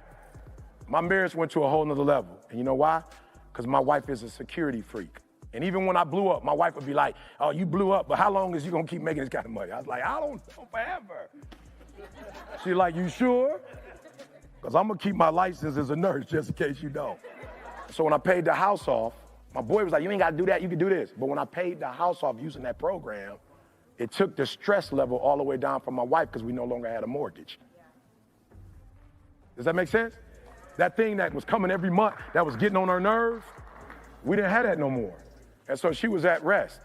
My marriage went to a whole nother level. And you know why? Because my wife is a security freak. And even when I blew up, my wife would be like, oh, you blew up, but how long is you gonna keep making this kind of money? I was like, I don't know, forever. She's like, you sure? Because I'm gonna keep my license as a nurse just in case you don't. So when I paid the house off, my boy was like, you ain't gotta do that, you can do this. But when I paid the house off using that program, it took the stress level all the way down for my wife because we no longer had a mortgage. Does that make sense? That thing that was coming every month, that was getting on her nerves, we didn't have that no more. And so she was at rest.